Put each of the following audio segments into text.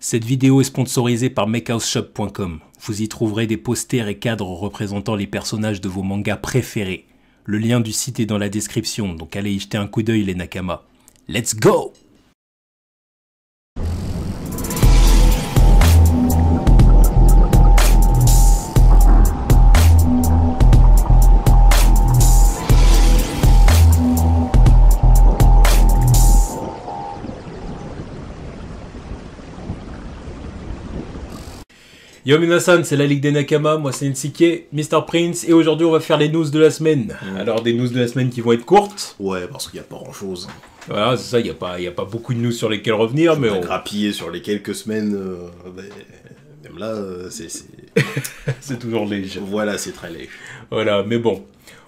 Cette vidéo est sponsorisée par makehouseshop.com. Vous y trouverez des posters et cadres représentant les personnages de vos mangas préférés. Le lien du site est dans la description, donc allez y jeter un coup d'œil les Nakama. Let's go! Yo minasan, c'est la Ligue des Nakama, moi c'est Nsike, Mr Prince, et aujourd'hui on va faire les news de la semaine. Alors des news de la semaine qui vont être courtes. Ouais, parce qu'il n'y a pas grand chose. Voilà, c'est ça, il n'y a pas beaucoup de news sur lesquelles revenir, mais on a grappillé sur les quelques semaines, même là, c'est... c'est toujours léger. Voilà, c'est très léger. Voilà, mais bon,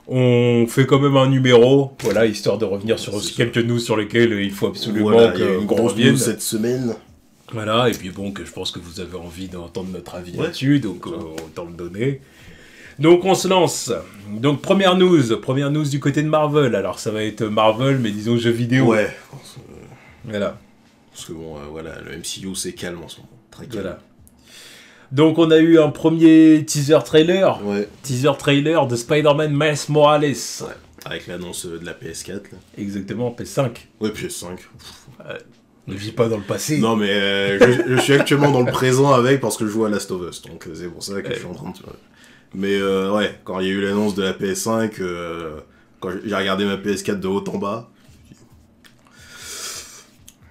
on fait quand même un numéro, voilà, histoire de revenir sur quelques news sur lesquelles il faut absolument voilà, y a une grosse revienne. news cette semaine. Voilà, et puis bon, que je pense que vous avez envie d'entendre notre avis là-dessus, donc autant le donner. Donc on se lance. Donc première news du côté de Marvel. Alors ça va être Marvel, mais disons jeux vidéo. Ouais. Voilà. Parce que bon, voilà, le MCU c'est calme en ce moment. Très calme. Voilà. Donc on a eu un premier teaser trailer. Ouais. Teaser trailer de Spider-Man Miles Morales. Ouais. Avec l'annonce de la PS4. Là. Exactement, PS5. Ouais, PS5. Ne vis pas dans le passé. Non mais je suis actuellement dans le présent avec parce que je joue à Last of Us, donc c'est pour ça que je suis en train de... Mais ouais, quand il y a eu l'annonce de la PS5, quand j'ai regardé ma PS4 de haut en bas,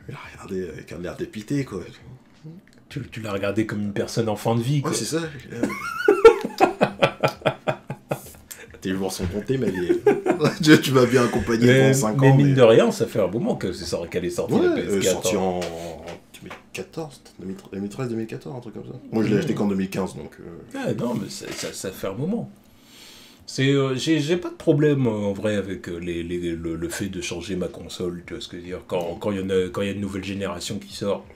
je l'ai regardé avec un air dépité quoi. Tu l'as regardé comme une personne en fin de vie quoi. Ouais c'est ça. Tes jours sont comptés ma vie. Tu m'as bien accompagné pendant 5 ans. Mais mine de rien, ça fait un moment que c'est ça qu'elle est sortie la PS4. Sortie en 2014, 2013-2014, un truc comme ça. Moi je l'ai acheté qu'en 2015 donc... non mais ça fait un moment. J'ai pas de problème en vrai avec le fait de changer ma console, tu vois ce que je veux dire, quand il y a une nouvelle génération qui sort.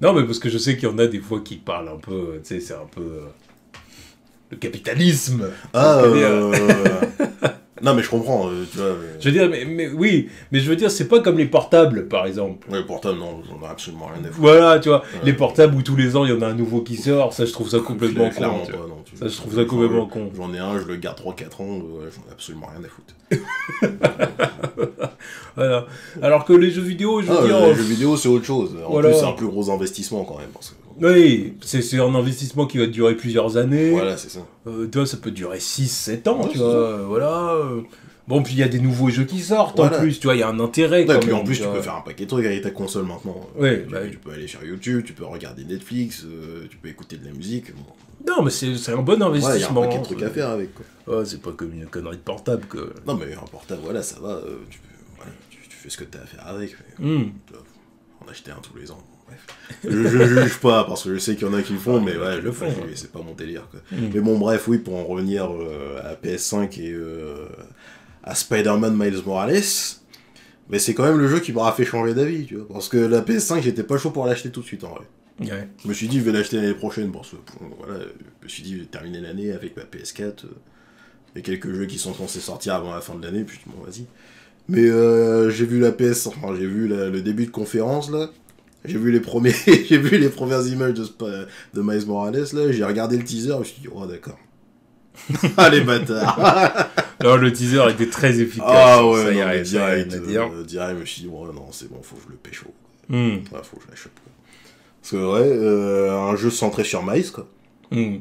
Non mais parce que je sais qu'il y en a des fois qui parlent un peu, tu sais, c'est un peu... le capitalisme. Non mais je comprends, tu vois. Je veux dire, mais oui, mais je veux dire, c'est pas comme les portables, par exemple. Ouais, les portables, non, j'en ai absolument rien à foutre. Voilà, tu vois, les portables où tous les ans il y en a un nouveau qui sort, ça je trouve ça complètement con. Clairement pas, non. Ça je trouve ça complètement con. J'en ai un, je le garde 3-4 ans, j'en ai absolument rien à foutre. Voilà. Alors que les jeux vidéo, je veux dire... Les jeux vidéo c'est autre chose. En plus c'est un plus gros investissement quand même. Parce que... Oui, c'est un investissement qui va durer plusieurs années. Voilà, c'est ça. Tu vois, ça peut durer 6-7 ans, tu vois. Voilà. Bon, puis il y a des nouveaux jeux qui sortent en plus, tu vois, il y a un intérêt. Et puis en plus, tu peux faire un paquet de trucs avec ta console maintenant. Ouais, tu peux aller sur YouTube, tu peux regarder Netflix, tu peux écouter de la musique. Bon. Non, mais c'est un bon investissement. Il y a un paquet de trucs à faire avec. Quoi. Ouais, c'est pas comme une connerie de portable. Quoi. Non, mais un portable, voilà, ça va. Tu fais ce que tu as à faire avec. En acheter un tous les ans. Bref. Je juge pas parce que je sais qu'il y en a qui le font, mais ouais, c'est pas mon délire. Quoi. Mais bon, bref, oui, pour en revenir à la PS5 et à Spider-Man Miles Morales, mais c'est quand même le jeu qui m'aura fait changer d'avis, tu vois. Parce que la PS5, j'étais pas chaud pour l'acheter tout de suite en vrai. Ouais. Je me suis dit, je vais l'acheter l'année prochaine parce que voilà, je me suis dit, je vais terminer l'année avec ma PS4. Il y a quelques jeux qui sont censés sortir avant la fin de l'année, puis bon, vas-y. Mais j'ai vu la PS, enfin j'ai vu le début de conférence là. J'ai vu les premières images de Miles Morales là, j'ai regardé le teaser, je me suis dit oh d'accord. Ah les bâtards. Non, le teaser était très efficace. Ah ouais, ça y non, a direct, je me suis dit oh non, c'est bon, faut que je le pécho. Ouais, faut que je l'achète quoi. Parce que ouais, un jeu centré sur Miles quoi. Un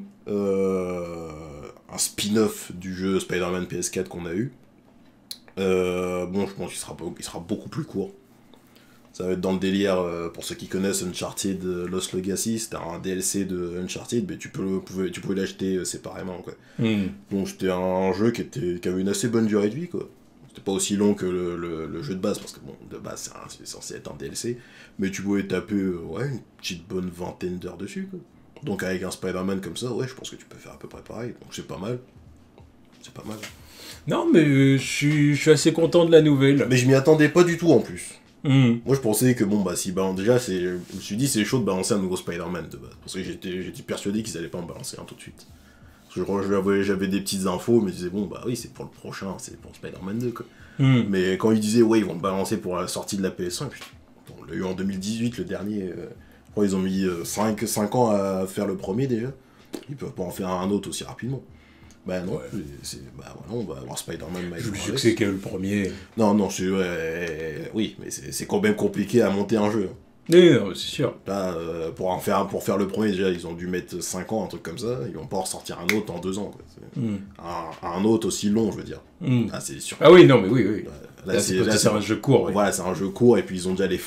spin-off du jeu Spider-Man PS4 qu'on a eu. Bon, je pense qu'il sera beaucoup plus court. Ça va être dans le délire, pour ceux qui connaissent Uncharted Lost Legacy, c'était un DLC de Uncharted, mais tu pouvais l'acheter séparément, quoi. Donc c'était un jeu qui avait une assez bonne durée de vie, quoi. C'était pas aussi long que le jeu de base, parce que bon, de base c'est censé être un DLC, mais tu pouvais taper une petite bonne vingtaine d'heures dessus, quoi. Donc avec un Spider-Man comme ça, ouais, je pense que tu peux faire à peu près pareil, donc c'est pas mal. C'est pas mal. Non, mais je suis assez content de la nouvelle. Mais je m'y attendais pas du tout en plus. Moi je pensais que bon bah si déjà je me suis dit c'est chaud de balancer un nouveau Spider-Man de base. Parce que j'étais persuadé qu'ils allaient pas en balancer un tout de suite. Parce que j'avais des petites infos, mais je disais bon bah oui c'est pour le prochain, c'est pour Spider-Man 2 quoi. Mais quand ils disaient ouais ils vont le balancer pour la sortie de la PS5, on l'a eu en 2018 le crois qu'ils ont mis 5 ans à faire le premier déjà. Ils peuvent pas en faire un autre aussi rapidement. Bah non, Ouais. bah voilà, on va avoir Spider-Man Miles Vu le Morales. succès qu'a eu le premier. Non, non, oui, mais c'est quand même compliqué à monter un jeu. Oui, non, c'est sûr. Là, pour faire le premier, déjà, ils ont dû mettre 5 ans, un truc comme ça. Ils vont pas en ressortir un autre en 2 ans. Quoi. Mm. Un autre aussi long, je veux dire. Mm. Ah, c'est sûr. Ah oui, non, mais oui, oui. Là, Là, c'est un jeu court. Oui. Voilà, c'est un jeu court et puis ils ont déjà les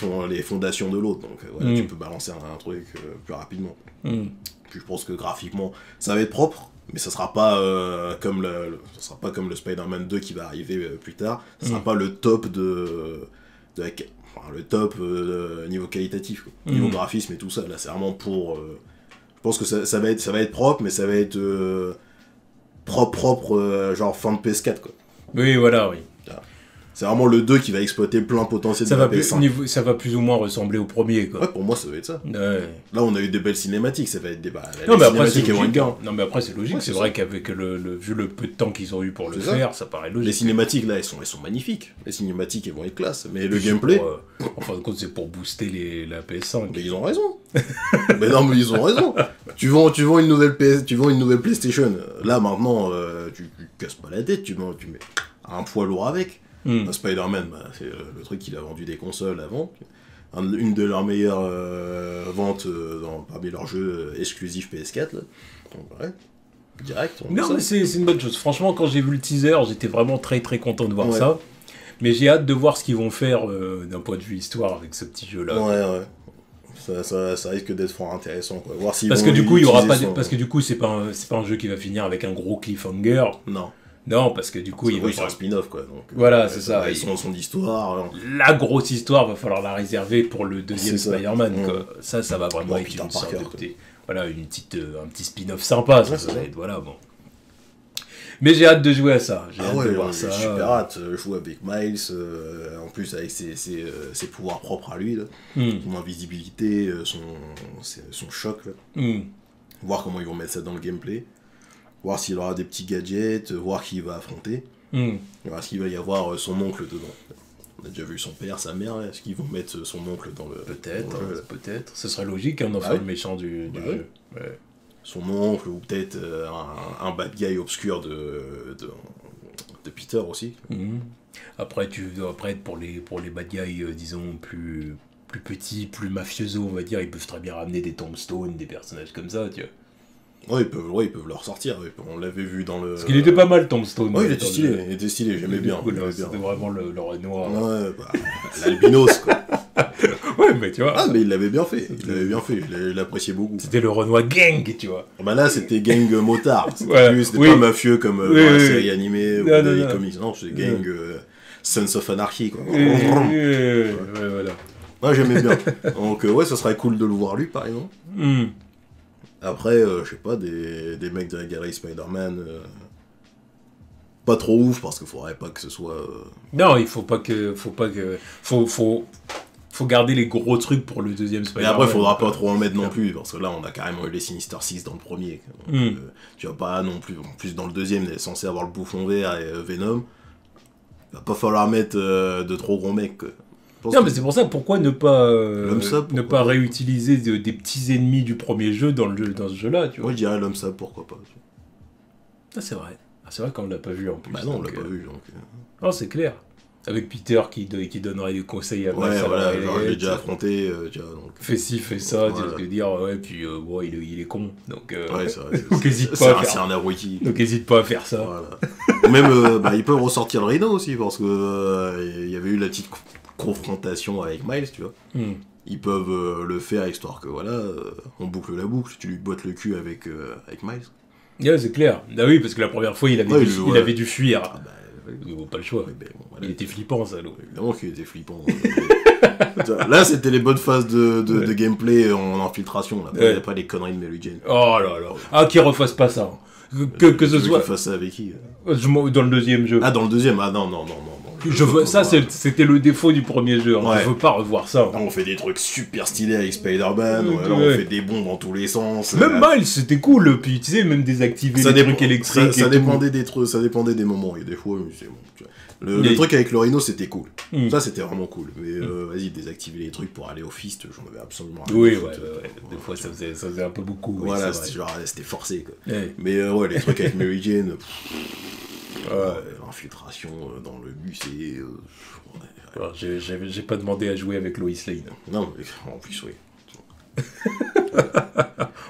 fondations de l'autre. Donc, voilà, Mm. tu peux balancer un truc plus rapidement. Mm. Puis je pense que graphiquement, ça va être propre. Mais ça sera pas ça sera pas comme le Spider-Man 2 qui va arriver plus tard. Ça sera pas le top le top niveau qualitatif, quoi. Niveau graphisme et tout ça. Là, c'est vraiment pour. Je pense que ça va être propre, mais ça va être propre, genre fin de PS4, quoi. Oui, voilà, oui. C'est vraiment le 2 qui va exploiter plein potentiel de la PS5. Ça va plus ou moins ressembler au premier, quoi. Ouais, pour moi, ça va être ça. Ouais. Là, on a eu des belles cinématiques, ça va être des Non, mais après, c'est cinématiques vont être logique. bien. Non, mais après, c'est logique. Ouais, c'est c'est vrai ça. qu'avec vu le peu de temps qu'ils ont eu pour le C'est ça. faire, ça paraît Les logique. cinématiques, là, elles sont magnifiques. Les cinématiques, elles vont être classe. Mais le Puis c'est gameplay, en fin de compte, c'est pour booster la PS5. mais ils ont raison. Mais non, mais ils ont raison. Tu vends une nouvelle PlayStation. Là, maintenant, tu casses pas la tête, tu mets un poids lourd avec. Mm. Spider-Man, c'est le truc qu'il a vendu des consoles avant. Une de leurs meilleures ventes parmi leurs jeux exclusifs PS4. Là. Donc, ouais, direct. On Non, met mais ça. c'est une bonne chose. Franchement, quand j'ai vu le teaser, j'étais vraiment très très content de voir Ouais. ça. Mais j'ai hâte de voir ce qu'ils vont faire d'un point de vue histoire avec ce petit jeu-là. Ouais. Ça risque d'être fort intéressant. Quoi. Voir s'ils Parce vont que du coup, il y aura pas. utiliser son- Parce que du coup, c'est pas un jeu qui va finir avec un gros cliffhanger. Non. Non, parce que du coup, il va c'est un spin-off, quoi. Donc, Voilà, c'est ça. Ils sont son histoire. la grosse histoire va falloir la réserver pour le deuxième C'est ça. Spider-Man. Mm. quoi. Ça va vraiment Bon, être Peter une sorte Parker, de quoi. côté. Voilà, un petit spin-off sympa. Ça Ouais, c'est va ça. être, voilà, bon. Mais j'ai hâte de jouer à ça. J'ai Ah hâte ouais, de voir j'ai ça. super hâte. Jouer avec Miles, en plus avec ses pouvoirs propres à lui, là. Mm. Son invisibilité, son choc, là. Mm. Voir comment ils vont mettre ça dans le gameplay. Voir s'il aura des petits gadgets, voir qui il va affronter. Mm. Voir s'il va y avoir son oncle dedans. On a déjà vu son père, sa mère, là. Est-ce qu'ils vont mettre son oncle dans le Peut-être, dans le jeu, là. peut-être. Ce serait logique hein, d'en Bah faire ouais. le méchant du Bah jeu. Ouais. Son oncle, ou peut-être un bad guy obscur de Peter aussi. Mhm. Après, pour les bad guys, disons, plus petits, plus mafiosos, on va dire, ils peuvent très bien ramener des tombstones, des personnages comme ça, tu vois. Ouais, ils peuvent le ressortir. On l'avait vu dans le. Parce qu'il était pas mal, Tombstone. Ouais, il dans était le stylé, jeu. il était stylé, j'aimais bien. Cool, j'aimais C'était bien. vraiment le Renoir. Ouais, bah, l'albinos, quoi. Ouais, mais tu vois, Ah, mais il l'avait bien fait, il l'appréciait beaucoup. c'était le Renoir gang, tu vois. Bah là, c'était gang motard, c'était Ouais, oui. pas mafieux comme Oui, dans la oui, série oui. animée ou Non, dans non, les non. comics. Non, c'est gang Sense of Anarchy, quoi. Ouais, voilà. Ouais, j'aimais bien. Donc, ouais, ça serait cool de le voir lui, par exemple. Hmm. Après, je sais pas, des mecs de la galerie Spider-Man. Pas trop ouf, parce qu'il faudrait pas que ce soit. Non, il faut garder les gros trucs pour le deuxième Mais Spider-Man. après, il faudra pas trop en mettre non plus, parce que là, on a carrément eu les Sinister Six dans le premier. Donc, tu vas pas non plus. En plus, dans le deuxième, il est censé avoir le Bouffon Vert et Venom. Il va pas falloir mettre de trop gros mecs. Quoi. Je pense Non, que- mais c'est pour ça, pourquoi ne pas, L'homme sable, ne pourquoi pas pas. réutiliser des petits ennemis du premier jeu dans ce jeu-là, tu vois. Moi, je dirais l'homme sable, pourquoi pas. Ah, c'est vrai. Ah, c'est vrai qu'on l'a pas vu en plus. Bah non, on donc, l'a pas vu, donc. Non, c'est clair. Avec Peter qui donnerait des conseils à Ouais, Miles voilà, Morales, genre, je l'ai déjà affronté, tu vois, donc. Fais ci, fais ça, Voilà. tu veux dire, ouais, puis bon, il est con. Donc, Ouais, c'est vrai. donc hésite C'est pas à un- faire. c'est un abruti. Donc hésite pas à faire ça. Voilà. Même, ils peuvent ressortir le Rhino aussi, parce que il y avait eu la petite confrontation avec Miles, tu vois. Hmm. Ils peuvent le faire, histoire que, voilà, on boucle la boucle, tu lui bottes le cul avec Miles. Ouais, c'est clair. Ah oui, parce que la première fois, il Ouais, il avait dû fuir. Ah bah, Il vaut pas le choix. ouais, ben, bon, voilà. Il était flippant, ça, l'eau. Évidemment qu'il était flippant. Là, c'était les bonnes phases de gameplay en infiltration, là. Ouais. Pas les conneries de Mary Jane. Oh là là. Ah, qu'il refasse pas ça. Que ce Tu veux soit qu'il fasse ça avec qui dans le deuxième jeu. Ah, dans le deuxième. Ah non. Je veux, ça, c'était le défaut du premier jeu. Hein. Ouais. Je veux pas revoir ça. Là, on fait des trucs super stylés avec Spider-Man, Ouais. là, on fait des bombes dans tous les sens. Même Miles, c'était cool. Puis tu sais, même désactiver les trucs électriques. ça et tout. dépendait des trucs, ça dépendait des moments. Il y a des fois, c'est bon. Tu vois. Le truc avec le Rhino, c'était cool. Mm. Ça, c'était vraiment cool. Mais vas-y, désactiver les trucs pour aller au Fist, j'en avais absolument rien. Oui, ouais. Des fois, ça faisait un peu beaucoup. Voilà, oui, c'était forcé, quoi. Ouais. Mais ouais, les trucs avec Mary Jane, l'infiltration dans le bus et... Alors, j'ai pas demandé à jouer avec Lois Lane. Non, mais en plus, oui.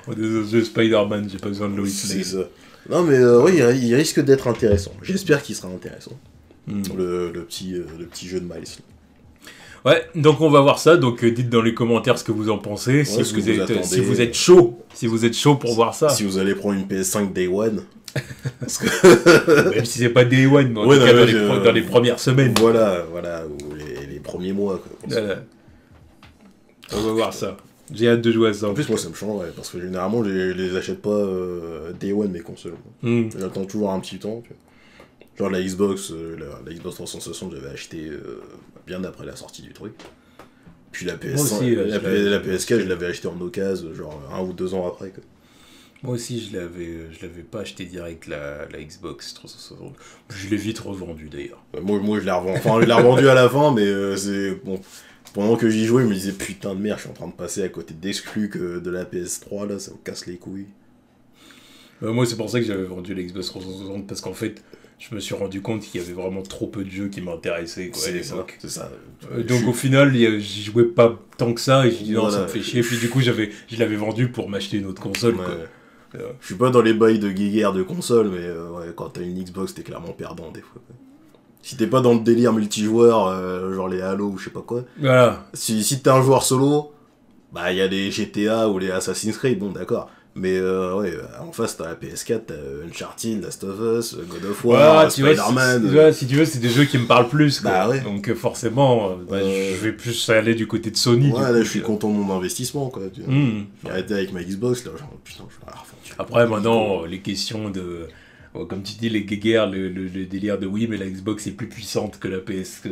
On est dans un jeu Spider-Man, j'ai pas besoin de Lois C'est Lane. ça. Non, mais oui, il risque d'être intéressant. J'espère qu'il sera intéressant. Le petit jeu de Miles. Ouais, donc on va voir ça. Donc dites dans les commentaires ce que vous en pensez. Si ce que vous attendez. si vous êtes chaud pour voir ça. Si vous allez prendre une PS5 Day One. Parce que... Même si c'est pas Day One, mais en Ouais, tout cas non, dans les premières semaines. Voilà, ou les premiers mois. Quoi, Voilà. On va voir ça. J'ai hâte de jouer à ça. En plus, moi, ça me change, ouais, parce que généralement, je les achète pas Day One, mes consoles. J'attends toujours un petit temps. Tu vois. Genre la Xbox, la Xbox 360, j'avais acheté bien après la sortie du truc. Puis la PS5, aussi, la PS4, je l'avais acheté en occasion, genre 1 ou 2 ans après. Quoi. Moi aussi, je l'avais pas acheté direct la Xbox 360. Je l'ai vite revendu d'ailleurs. Moi, je l'ai revendu. Enfin, je l'ai revendu à la fin, mais c'est bon. Pendant que j'y jouais, je me disais putain de merde, je suis en train de passer à côté d'exclus de la PS3 là, ça me casse les couilles. Moi, c'est pour ça que j'avais vendu la Xbox 360 parce qu'en fait, je me suis rendu compte qu'il y avait vraiment trop peu de jeux qui m'intéressaient. C'est ça. Donc au final, j'y jouais pas tant que ça et j'ai dit non, voilà. ça me fait chier. Puis du coup, je l'avais vendu pour m'acheter une autre console. Ouais. Quoi. Je suis pas dans les bails de guéguerre de console, mais ouais, quand t'as une Xbox, t'es clairement perdant des fois. Quoi. Si t'es pas dans le délire multijoueur, genre les Halo ou je sais pas quoi. Voilà. Si t'es un joueur solo, bah il y a les GTA ou les Assassin's Creed, bon d'accord. Mais ouais, en face t'as la PS4, t'as Uncharted, Last of Us, God of War, Spider-Man. Si tu veux, c'est des jeux qui me parlent plus. Quoi. Bah ouais. Donc forcément, je vais plus aller du côté de Sony. Ouais, là je suis content de mon investissement quoi. J'ai arrêté avec ma Xbox là, genre putain, je vais la refaire. Après maintenant, les questions de... Comme tu dis, les guéguerres, le délire de oui, mais la Xbox est plus puissante que la PS.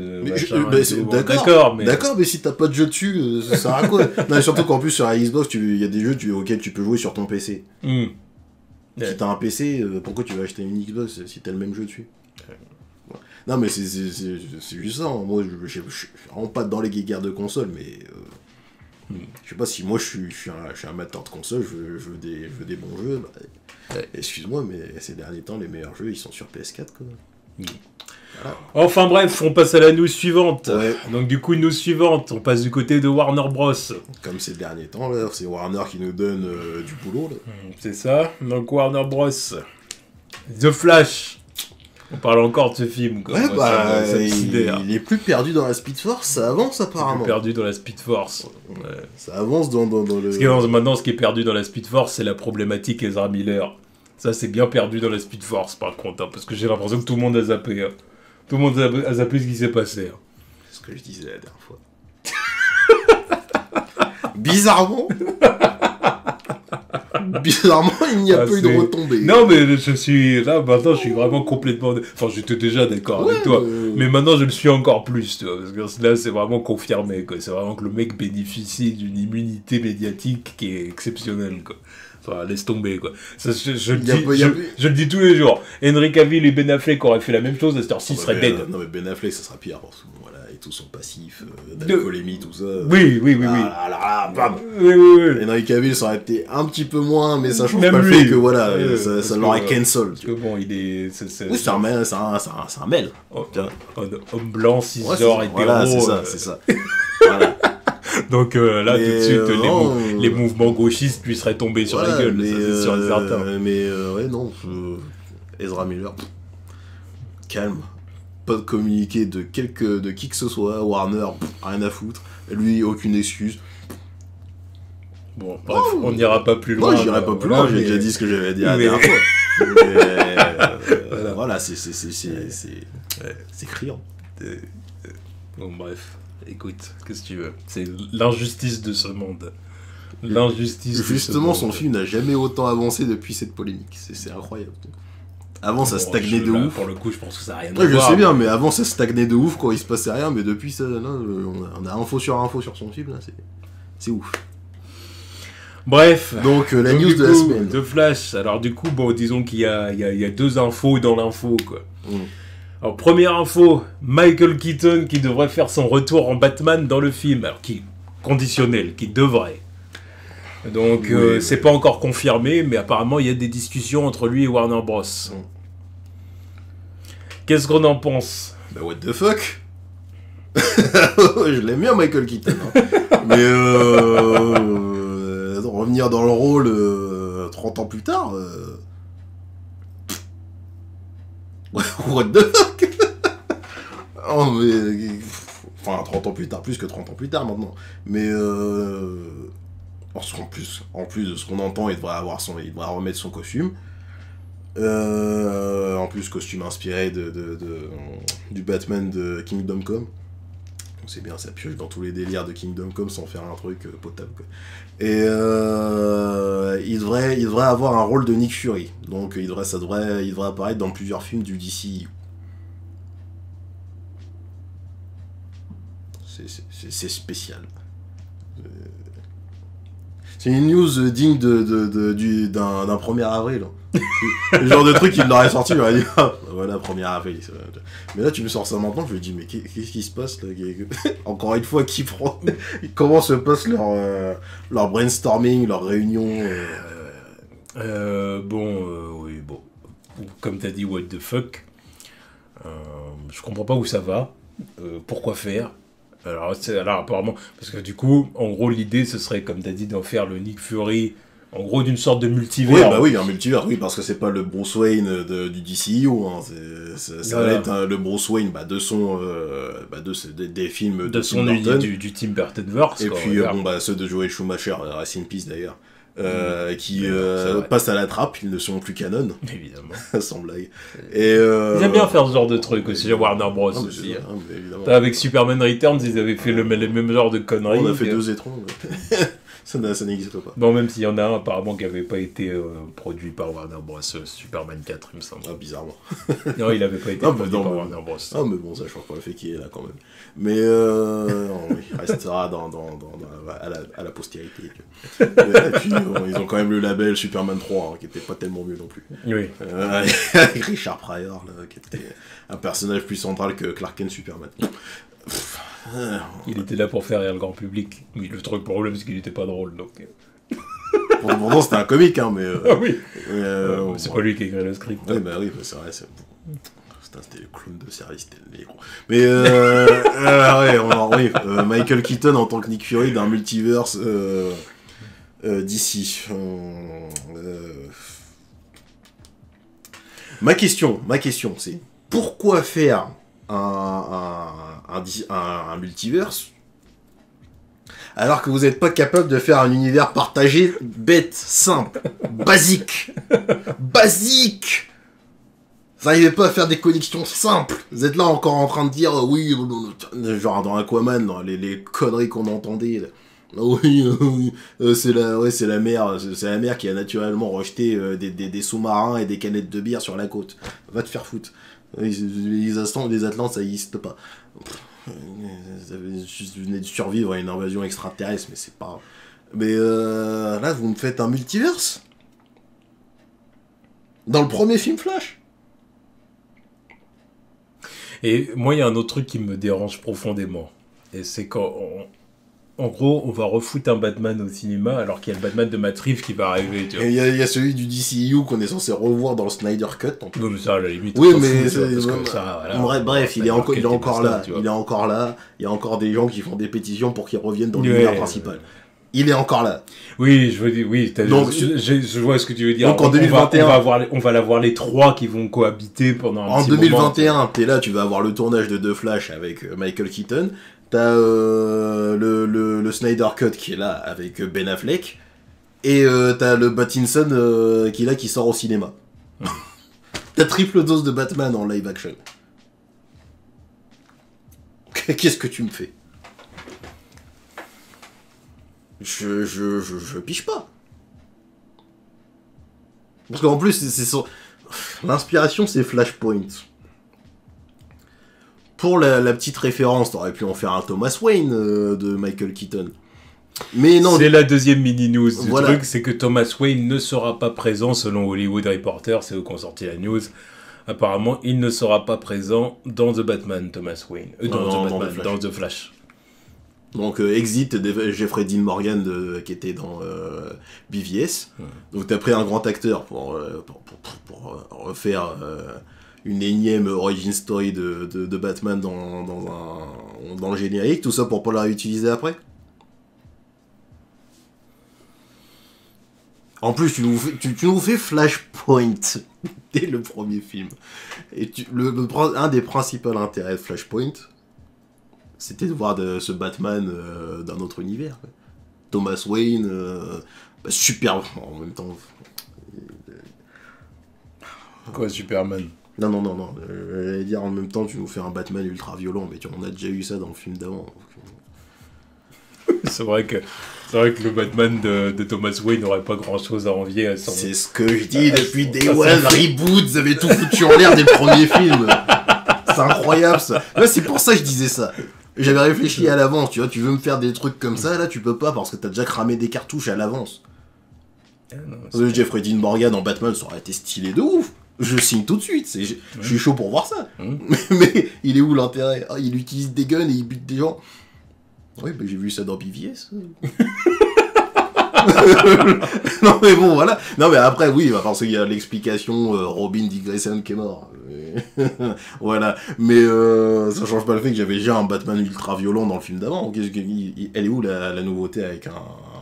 D'accord, mais si t'as pas de jeu dessus, ça sert à quoi? Non, surtout qu'en plus sur la Xbox, il y a des jeux auxquels tu peux jouer sur ton PC. Si t'as un PC, pourquoi tu vas acheter une Xbox si t'as le même jeu dessus? Non, mais c'est juste ça. Hein. Moi, je suis vraiment pas dans les guéguerres de console, mais. Je sais pas si moi je suis un amateur de console, je veux des bons jeux. Bah, excuse-moi, mais ces derniers temps, les meilleurs jeux ils sont sur PS4 quoi. Voilà. Enfin bref, on passe à la news suivante. Ouais. Donc du coup, news suivante, on passe du côté de Warner Bros. Comme ces derniers temps, là, c'est Warner qui nous donne du boulot. Là. C'est ça. Donc Warner Bros. The Flash. On parle encore de ce film. Quoi. Ouais, moi, bah, ça me il est plus perdu dans la Speed Force, ça avance apparemment. Plus perdu dans la Speed Force. Ouais. Ça avance dans le... Maintenant, ce qui est perdu dans la Speed Force, c'est la problématique Ezra Miller. Ça, c'est bien perdu dans la Speed Force, par contre, hein, parce que j'ai l'impression que tout le monde a zappé. Hein. Tout le monde a zappé ce qui s'est passé. Hein. C'est ce que je disais la dernière fois. Bizarrement, il n'y a pas eu de retombée. Non, mais je suis là, maintenant, je suis vraiment complètement... Enfin, j'étais déjà d'accord avec toi, mais maintenant, je le suis encore plus, tu vois, parce que là, c'est vraiment confirmé, quoi. C'est vraiment que le mec bénéficie d'une immunité médiatique qui est exceptionnelle, quoi. Enfin, laisse tomber, quoi. Ça, je le dis tous les jours. Henry Cavill et Ben Affleck auraient fait la même chose, à cette heure-ci, seraient dead. Non, mais Ben Affleck, ça sera pire, parce que voilà, et tout son passif, d'alcoolémie, tout ça. Oui. Bam. Oui. Henry Cavill, ça aurait été un petit peu moins, mais ça change même pas le lui. fait que voilà, ça l'aurait cancel. Parce que bon, il est... Oui, c'est un mail. Un homme blanc, cisgenre, hétéro. Voilà, c'est ça. Voilà. Donc là, tout de suite, les mouvements gauchistes lui seraient tombés sur la gueule, ça c'est sûr et certain. Mais ouais, non, Ezra Miller, calme. Pas de communiqué de qui que ce soit, Warner, rien à foutre. Lui, aucune excuse. Bon, bref, on n'ira pas plus loin. Non, j'irai pas plus loin, j'ai déjà dit ce que j'avais dit la dernière fois. Voilà, c'est criant. Bon, bref. Écoute, qu'est-ce que tu veux? C'est l'injustice de ce monde. L'injustice. Justement, son film n'a jamais autant avancé depuis cette polémique. C'est incroyable. Avant, ça stagnait de ouf. Pour le coup, je pense que ça n'a rien à voir. Je sais bien, mais avant, ça stagnait de ouf quand il se passait rien. Mais depuis ça, là, on a info sur son film. Là, c'est ouf. Bref. Donc, la news de la semaine. The Flash. Alors, du coup, bon, disons qu'il y a deux infos dans l'info, quoi. Alors, première info, Michael Keaton qui devrait faire son retour en Batman dans le film. Alors, qui conditionnel, qui devrait. Donc, c'est pas encore confirmé, mais apparemment, il y a des discussions entre lui et Warner Bros. Qu'est-ce qu'on en pense? Bah, what the fuck. Je l'aime bien, Michael Keaton. Hein. Mais revenir dans le rôle 30 ans plus tard... What the fuck. Oh, mais... Enfin, 30 ans plus tard, plus que 30 ans plus tard maintenant. Mais... En plus de ce qu'on entend, il devrait remettre son costume. En plus, costume inspiré du Batman de Kingdom Come. Donc c'est bien, ça pioche dans tous les délires de Kingdom Come sans faire un truc potable, quoi. Et il devrait avoir un rôle de Nick Fury. Donc il devrait apparaître dans plusieurs films du DCU. C'est spécial. C'est une news digne d'un 1er avril. Le genre de truc, il l'aurait sorti, il aurait dit ah, voilà, 1er avril. Mais là, tu me sors ça maintenant, je me dis, mais qu'est-ce qui se passe là? Encore une fois, comment se passe leur brainstorming, leur réunion Oui, bon. Comme t'as dit, what the fuck. Je comprends pas où ça va. Pourquoi faire? Alors apparemment, parce que du coup, en gros, l'idée, ce serait, comme tu as dit, d'en faire le Nick Fury, en gros, d'une sorte de multivers. Oui, bah oui, un multivers, oui, parce que c'est pas le Bruce Wayne du DCU, hein, ça va être le Bruce Wayne des films de son du Tim Burtonverse. Et puis, ceux de Joel Schumacher, Rest in Peace d'ailleurs. Qui passent à la trappe, ils ne sont plus canon. Évidemment. Sans blague. Et ils aiment bien faire ce genre de truc aussi, Warner Bros. Aussi. Avec Superman Returns, ils avaient fait le même genre de conneries. On a fait 2 étrons. Ça n'existe pas. Bon, même s'il y en a un apparemment qui n'avait pas été produit par Warner Bros. Superman 4, il me semble. Ah, bizarrement. Non, il n'avait pas été produit par Warner Bros. Ah, mais bon, ça change pas le fait qu'il est là quand même. Mais il restera à la postérité. Et puis, ils ont quand même le label Superman 3, hein, qui était pas tellement mieux non plus. Oui. Avec Richard Pryor, là, qui était un personnage plus central que Clark Kent Superman. Il était là pour faire rire le grand public. Mais le truc problème, c'est qu'il était pas drôle, donc... Pourtant, c'était un comique, hein, mais... Ah oui. C'est pas lui qui a écrit le script. Oui, bah oui, c'est vrai, c'était le clown de service, c'était le négro. Mais, Michael Keaton en tant que Nick Fury d'un multiverse d'ici. Ma question, c'est pourquoi faire un multiverse alors que vous n'êtes pas capable de faire un univers partagé, bête, simple, basique. Vous n'arrivez pas à faire des connexions simples. Vous êtes là encore en train de dire oui, genre dans Aquaman, dans les conneries qu'on entendait. Là. Oui, c'est la mer qui a naturellement rejeté des sous-marins et des canettes de bière sur la côte. Va te faire foutre. Les Atlantes, ça n'existe pas. Vous venez de survivre à une invasion extraterrestre, mais c'est pas... Mais là, vous me faites un multiverse dans le premier film Flash. Et moi, il y a un autre truc qui me dérange profondément. Et c'est qu'en gros, on va refoutre un Batman au cinéma alors qu'il y a le Batman de Matt Reeves qui va arriver. Il y a celui du DCU qu'on est censé revoir dans le Snyder Cut. Non, mais ça, à la limite. Oui, mais bref, il est encore là. Il est encore là. Il y a encore des gens qui font des pétitions pour qu'il revienne dans l'univers principal. Il est encore là. Oui, je veux dire, donc, je vois ce que tu veux dire. Donc en 2021, on va avoir les 3 qui vont cohabiter pendant un petit moment. En 2021, t'es là, tu vas avoir le tournage de The Flash avec Michael Keaton. T'as le Snyder Cut qui est là avec Ben Affleck. Et t'as le Pattinson qui est là, qui sort au cinéma. T'as triple dose de Batman en live action. Qu'est-ce que tu me fais? Je piche pas. Parce qu'en plus, l'inspiration, c'est Flashpoint. Pour la petite référence, t'aurais pu en faire un Thomas Wayne de Michael Keaton. Mais non. C'est la deuxième mini-news du truc, c'est que Thomas Wayne ne sera pas présent selon Hollywood Reporter, c'est eux qui ont sorti la news. apparemment, il ne sera pas présent dans The Batman, Thomas Wayne. Dans The Flash. Donc, exit Jeffrey Dean Morgan qui était dans BVS. Donc, t'as pris un grand acteur pour refaire une énième origin story de Batman dans le générique. Tout ça pour pas la réutiliser après. En plus, tu nous fais Flashpoint dès le premier film. Et un des principaux intérêts de Flashpoint, c'était de voir ce Batman d'un autre univers. Quoi. Thomas Wayne, super... En même temps... Quoi, Superman? Non. J'allais dire en même temps, tu nous fais un Batman ultra violent, mais on a déjà eu ça dans le film d'avant. C'est vrai que le Batman de Thomas Wayne n'aurait pas grand-chose à envier à son... C'est ce que je dis depuis Day One, Reboot, vous avez tout foutu en l'air des premiers films. C'est incroyable ça. Là, c'est pour ça que je disais ça. J'avais réfléchi à l'avance, tu vois, tu veux me faire des trucs comme ça, là tu peux pas parce que t'as déjà cramé des cartouches à l'avance. Jeffrey Dean Morgan en Batman, ça aurait été stylé de ouf. Je signe tout de suite, je suis chaud pour voir ça. Mais il est où l'intérêt? Il utilise des guns et il bute des gens. Oui, bah j'ai vu ça dans BVS. Non mais bon, voilà. Non mais après, oui, parce qu'il y a l'explication Robin Dick Grayson qui est mort. Voilà. Mais ça change pas le fait que j'avais déjà un Batman ultra violent dans le film d'avant. Elle est où la nouveauté avec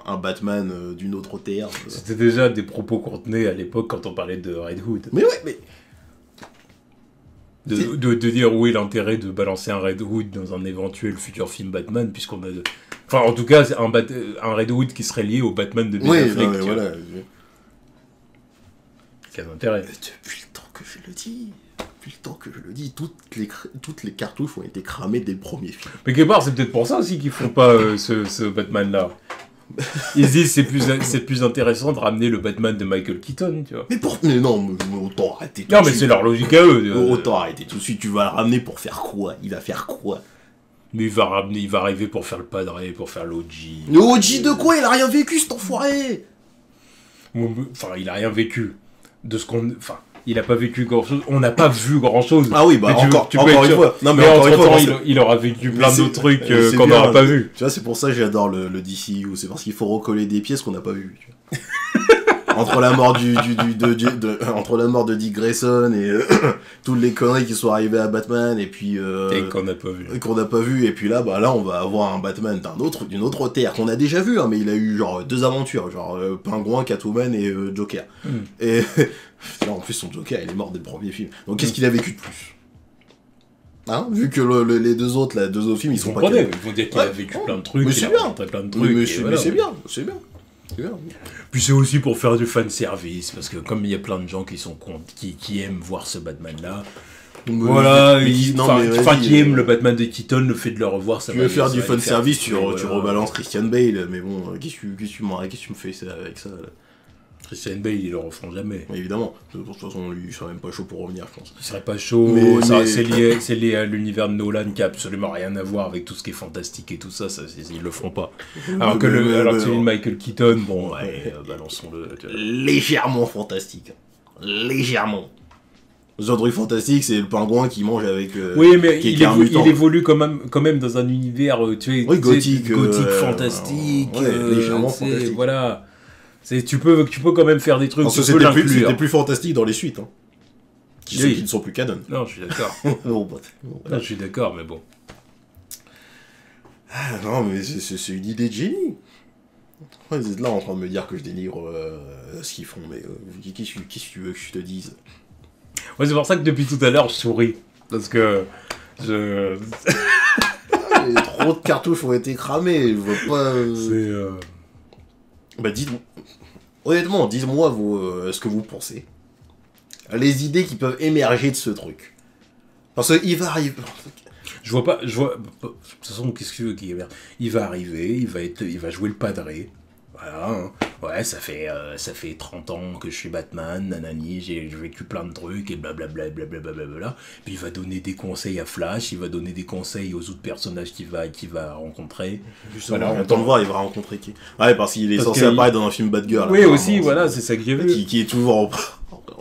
un Batman d'une autre terre? C'était déjà des propos qu'on tenait à l'époque quand on parlait de Red Hood. Mais ouais, mais... De dire où est l'intérêt de balancer un Red Hood dans un éventuel futur film Batman, puisqu'on a... Enfin, en tout cas, c'est un Red Hood qui serait lié au Batman de Ben Affleck. Oui, voilà. Quel intérêt? Depuis le temps que je le dis, toutes les cartouches ont été cramées dès le premier film. Mais quelque part, c'est peut-être pour ça aussi qu'ils font pas ce Batman-là. Ils se disent c'est plus intéressant de ramener le Batman de Michael Keaton, tu vois. Mais non, autant arrêter tout de Non, mais suite. c'est leur logique à eux. Autant arrêter tout de suite, tu vas le ramener pour faire quoi? Il va faire quoi? Mais il va arriver pour faire le padré, pour faire l'OG. Le OG de quoi? Il a rien vécu, cet enfoiré! Enfin, il a rien vécu. De ce qu'on... Enfin, il a pas vécu grand-chose. On n'a pas vu grand-chose. Ah oui, bah encore une fois. Non, mais encore une fois, il aura vécu plein d'autres trucs qu'on n'aura pas vu. Tu vois, c'est pour ça que j'adore le DCU. C'est parce qu'il faut recoller des pièces qu'on n'a pas vues. Entre la mort entre la mort de Dick Grayson et toutes les conneries qui sont arrivées à Batman et puis et qu'on n'a pas vu. Et puis là on va avoir un Batman d'une autre terre qu'on a déjà vu, hein, mais il a eu genre 2 aventures, genre Pingouin, Catwoman et Joker. Et là, en plus son Joker il est mort dès le premier film. Donc qu'est-ce qu'il a vécu de plus? Hein, vu que les deux autres films ils sont pas ils vont dire qu'il a vécu plein de trucs, il a rencontré plein de trucs. Mais c'est bien. Puis c'est aussi pour faire du fanservice, parce que comme il y a plein de gens qui aiment voir ce Batman-là, voilà, qui aiment le Batman de Keaton, le fait de le revoir, ça tu veux faire du fanservice, tu rebalances Christian Bale, mais bon, qu'est-ce que tu me fais avec ça là? Christian Bale, ils le refont jamais. Évidemment, de toute façon, lui, il serait même pas chaud pour revenir, je pense. Il serait pas chaud, c'est lié à l'univers de Nolan qui a absolument rien à voir avec tout ce qui est fantastique et tout ça, ils le feront pas. Alors que celui de Michael Keaton, bon, balançons-le. Légèrement fantastique. Légèrement. Ce truc fantastique, c'est le pingouin qui mange avec... oui, mais il évolue quand même dans un univers, gothique, fantastique. Légèrement fantastique. Voilà. Tu peux quand même faire des trucs. Parce que c'était plus fantastique dans les suites, hein. Qui ne sont plus canon. Non, je suis d'accord. Je suis d'accord, mais bon. Ah, non, mais c'est une idée de génie. Vous êtes là en train de me dire que je dénigre ce qu'ils font, mais qu'est-ce que tu veux que je te dise? Ouais, c'est pour ça que depuis tout à l'heure, je souris. Parce que trop de cartouches ont été cramées, je vois pas... Bah dites-moi... Honnêtement, dites-moi ce que vous pensez. Les idées qui peuvent émerger de ce truc. Parce qu'il va arriver... Je vois pas... De toute façon, qu'est-ce que tu veux qu'il émerge? Il va arriver, il va jouer le padré. Voilà, hein. Ouais, ça fait 30 ans que je suis Batman, nanani, j'ai vécu plein de trucs, et blablabla, blablabla. Puis il va donner des conseils à Flash, il va donner des conseils aux autres personnages qu'il va rencontrer. Justement, Voilà, on le voir, il va rencontrer qui? Ouais, parce qu'il est censé apparaître dans un film Batgirl. Oui, aussi, voilà, c'est ça que j'ai vu. Qui est toujours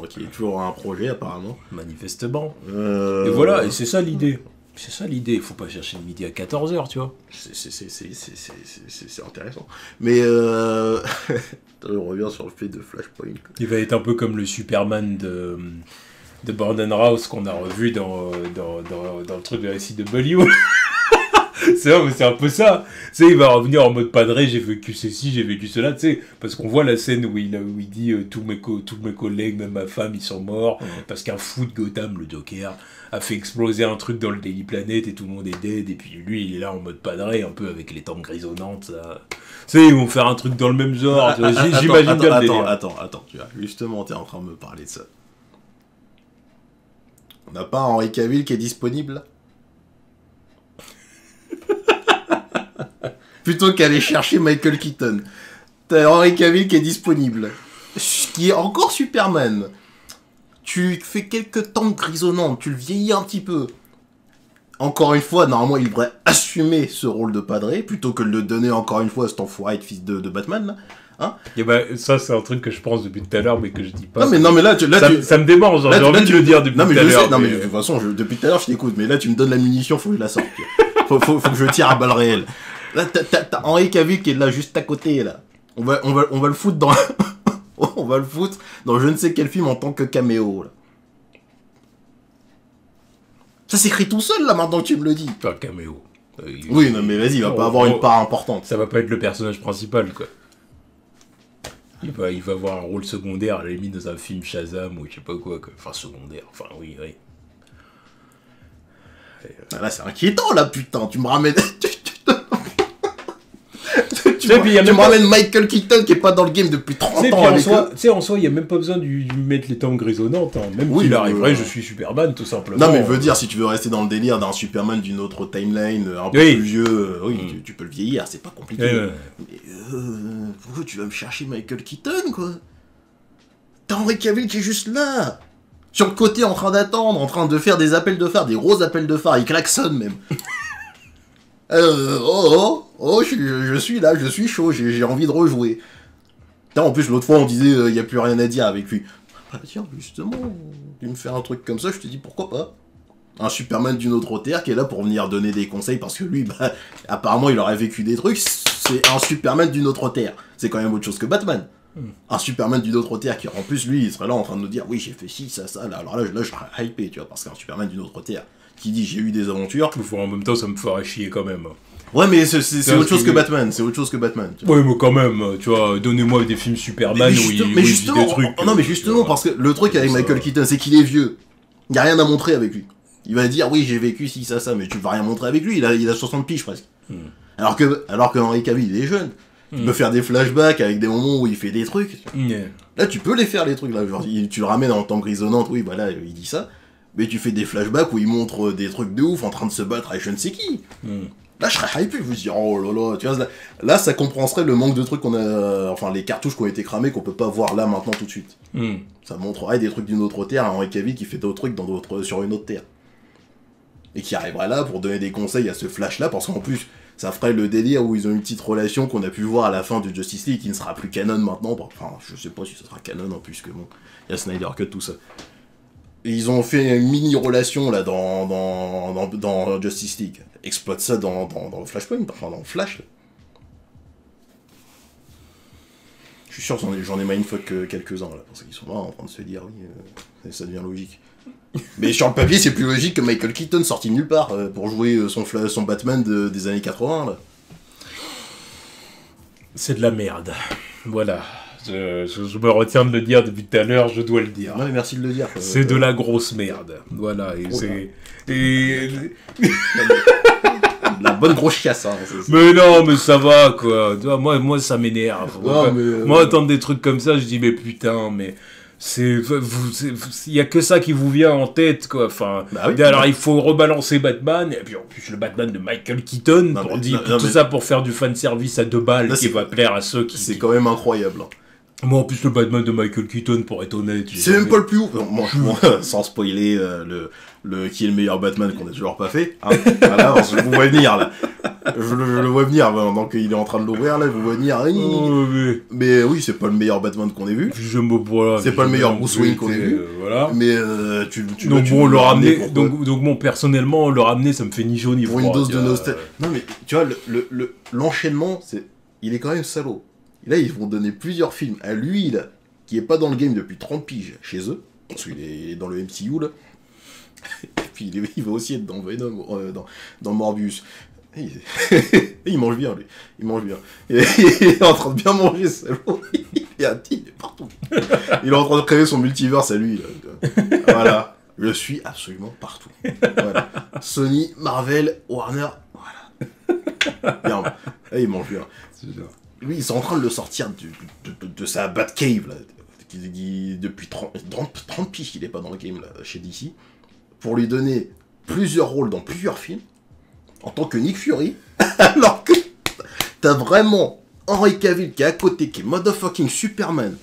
qui est toujours un projet, apparemment. Manifestement. Et voilà, et c'est ça l'idée. C'est ça l'idée, il faut pas chercher le midi à 14h, tu vois. C'est intéressant. Mais on revient sur le fait de Flashpoint. Il va être un peu comme le Superman de Brandon Routh qu'on a revu dans le truc de la CW. C'est vrai, mais c'est un peu ça. Tu sais, il va revenir en mode padré, j'ai vécu ceci, j'ai vécu cela, tu sais, parce qu'on voit la scène où il dit tous mes collègues, même ma femme, ils sont morts, parce qu'un fou de Gotham, le Joker, a fait exploser un truc dans le Daily Planet et tout le monde est dead, et puis lui, il est là en mode padré, un peu avec les tempes grisonnantes, ça. Tu sais, ils vont faire un truc dans le même genre, j'imagine bien le délire. Attends, tu vois, justement, t'es en train de me parler de ça. On n'a pas Henry Cavill qui est disponible là? Plutôt qu'aller chercher Michael Keaton. T'as Henry Cavill qui est disponible. Qui est encore Superman. Tu fais quelques temps grisonnantes, tu le vieillis un petit peu. Encore une fois, normalement, il devrait assumer ce rôle de padré, plutôt que de le donner encore une fois à cet enfoiré de fils de Batman, là. Hein? Et bah, ça, c'est un truc que je pense depuis tout à l'heure, mais que je dis pas. Non, mais là, ça me démange, j'ai envie de le dire depuis tout à l'heure. Non, mais de toute façon, depuis tout à l'heure, je t'écoute, mais là, tu me donnes la munition, faut que je la sorte. Faut que je tire à balles réelles. Là, t'as Henry Cavill qui est là, juste à côté, là. On va le foutre dans... on va le foutre dans je ne sais quel film en tant que caméo, là. Ça s'écrit tout seul, là, maintenant que tu me le dis. Pas un caméo. Oui, non, mais vas-y, il va pas avoir une part importante. Ça va pas être le personnage principal, quoi. Il va avoir un rôle secondaire, à la limite, dans un film Shazam, ou je sais pas quoi. Enfin, secondaire, enfin, oui. Là, c'est inquiétant, là, putain. Tu me ramènes... tu me ramènes Michael Keaton qui est pas dans le game depuis 30 ans. En soi, il y a même pas besoin de lui mettre les tempes grisonnantes. Hein. Même s'il arriverait, je suis Superman, tout simplement. Non, mais je veux dire, si tu veux rester dans le délire d'un Superman d'une autre timeline, un peu plus vieux, tu peux le vieillir, c'est pas compliqué. Mais pourquoi tu vas me chercher Michael Keaton, quoi? T'as Henry Cavill qui est juste là, sur le côté, en train d'attendre, en train de faire des appels de phare, des gros appels de phare, il klaxonne même. Je suis là, je suis chaud, j'ai envie de rejouer. Putain, en plus, l'autre fois, on disait, il n'y a plus rien à dire avec lui. Ah, tiens, justement, tu me fais un truc comme ça, je te dis pourquoi pas. Un Superman d'une autre terre qui est là pour venir donner des conseils, parce que lui, bah, apparemment, il aurait vécu des trucs, c'est un Superman d'une autre terre. C'est quand même autre chose que Batman. Un Superman d'une autre terre qui, en plus, lui, il serait là en train de nous dire, oui, j'ai fait ci, ça, là. Alors là, je serais hypé, tu vois, parce qu'un Superman d'une autre terre qui dit, j'ai eu des aventures. En même temps, ça me ferait chier quand même. Ouais, mais c'est autre chose que Batman, c'est autre chose que Batman. Ouais, mais quand même, tu vois, donnez-moi des films Superman où il vit des trucs. Non, mais justement, parce que le truc avec Michael Keaton, c'est qu'il est vieux. Il n'y a rien à montrer avec lui. Il va dire, oui, j'ai vécu ci, ça, mais tu vas rien montrer avec lui, il a 60 piges presque. Alors que Henry Cavill, il est jeune. Tu peux faire des flashbacks avec des moments où il fait des trucs. Là, tu peux les faire, les trucs, là. Genre, tu le ramènes en temps grisonnante, oui, voilà, il dit ça. Mais tu fais des flashbacks où il montre des trucs de ouf en train de se battre avec je ne sais qui. Là, je serais hypé, je vous dis, oh là là, tu vois, là, ça compenserait le manque de trucs qu'on a, enfin, les cartouches qui ont été cramées qu'on peut pas voir là, maintenant, tout de suite. Ça montrerait des trucs d'une autre terre, un Henry Cavill qui fait d'autres trucs sur une autre terre. Et qui arriverait là pour donner des conseils à ce Flash-là, parce qu'en plus, ça ferait le délire où ils ont une petite relation qu'on a pu voir à la fin du Justice League, qui ne sera plus canon maintenant, enfin, je sais pas si ça sera canon, en plus, que bon, il y a Snyder Cut, tout ça. Et ils ont fait une mini-relation, là, dans Justice League. Exploite ça dans Flashpoint, enfin dans Flash. Là. Je suis sûr que j'en ai mindfuck quelques-uns, là, parce qu'ils sont là en train de se dire, oui, ça devient logique. Mais sur le papier, c'est plus logique que Michael Keaton sorti de nulle part pour jouer son Batman des années 80, là. C'est de la merde. Voilà. Je me retiens de le dire depuis tout à l'heure, je dois le dire. Non, mais merci de le dire. C'est de la grosse merde. Voilà. La bonne grosse chiasse, hein. Mais non, mais ça va, quoi. Moi ça m'énerve. Moi, entendre des trucs comme ça, je dis, mais putain, mais... Il y a que ça qui vous vient en tête, quoi. Enfin, Bah oui, alors il faut rebalancer Batman, et puis en plus le Batman de Michael Keaton, tout ça pour faire du fanservice à 2 balles là, qui va plaire à ceux qui... C'est quand même incroyable. Hein. Moi, en plus, le Batman de Michael Keaton, pour être honnête... C'est même pas le plus ouf. Moi, sans spoiler qui est le meilleur Batman qu'on a toujours pas fait. Hein. Voilà, parce que je vous vois venir, là. Je le vois venir, pendant qu'il est en train de l'ouvrir, là, je vous vois venir. Mais oui, c'est pas le meilleur Batman qu'on ait vu. C'est pas le meilleur Bruce Wayne qu'on ait vu. Voilà. Mais donc bon, le ramener... Donc bon, personnellement, le ramener, ça me fait ni chaud ni froid. Pour une dose de nostalgie. Non, mais tu vois, l'enchaînement, il est quand même salaud. Là, ils vont donner plusieurs films à lui, là, qui est pas dans le game depuis 30 piges chez eux, parce qu'il est dans le MCU, là. Et puis il va aussi être dans Venom, dans Morbius. Et il mange bien, lui. Il mange bien. Il est en train de bien manger, salaud. Il est partout. Il est en train de créer son multiverse à lui, là. Voilà. Je suis absolument partout. Voilà. Sony, Marvel, Warner, voilà. Bien. Et il mange bien. Lui, ils sont en train de le sortir de sa Batcave, là, depuis 30 piges qu'il est pas dans le game, là, chez DC, pour lui donner plusieurs rôles dans plusieurs films, en tant que Nick Fury, alors que t'as vraiment Henry Cavill qui est à côté, qui est motherfucking Superman.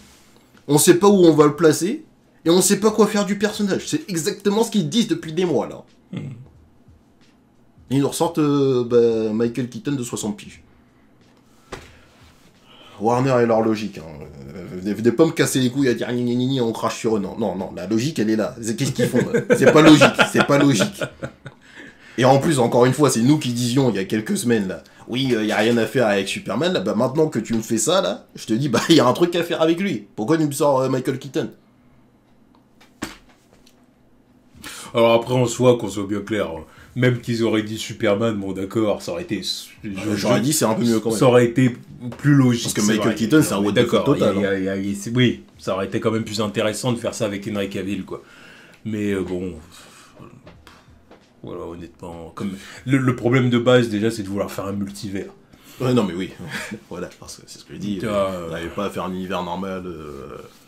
On sait pas où on va le placer, et on sait pas quoi faire du personnage. C'est exactement ce qu'ils disent depuis des mois, là. Ils nous ressortent Michael Keaton de 60 piges. Warner et leur logique. Hein. Venez pas me casser les couilles à dire ni on crache sur eux. Non, la logique elle est là. Qu'est-ce qu'ils font là? C'est pas logique. Et en plus, encore une fois, c'est nous qui disions il y a quelques semaines là. Oui, il y a rien à faire avec Superman là. Bah maintenant que tu me fais ça là, je te dis il y a un truc à faire avec lui. Pourquoi tu me sors Michael Keaton? Alors après, en soi, qu'on soit bien clair, même qu'ils auraient dit Superman, bon d'accord, ça aurait été... J'aurais dit c'est un peu mieux quand même. Ça aurait été plus logique. Parce que Michael Keaton, c'est un what the fuck total. Oui, ça aurait été quand même plus intéressant de faire ça avec Henry Cavill, quoi. Mais bon... Voilà, honnêtement... Comme... Le problème de base, déjà, c'est de vouloir faire un multivers. Ouais, non mais oui, voilà, parce que c'est ce que je dis, on n'avait pas à faire un univers normal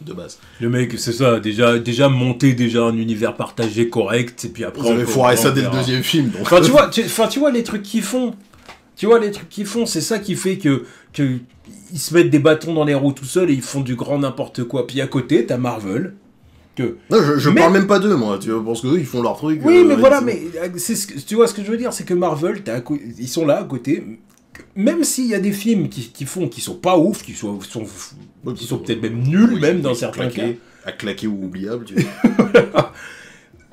de base. Le mec, c'est ça, déjà monter un univers partagé correct, et puis après... Vous avez foiré ça dès le deuxième film, donc... Enfin, tu vois les trucs qu'ils font, c'est ça qui fait que ils se mettent des bâtons dans les roues tout seuls et ils font du grand n'importe quoi. Puis à côté, t'as Marvel... Non, je parle même pas d'eux, moi, tu vois, parce qu'eux, ils font leur truc... Oui, mais voilà, mais tu vois ce que je veux dire, c'est que Marvel, ils sont là, à côté... Même s'il y a des films qui sont pas ouf, qui sont peut-être même nuls, même dans certains cas. À claquer ou oubliable, tu vois.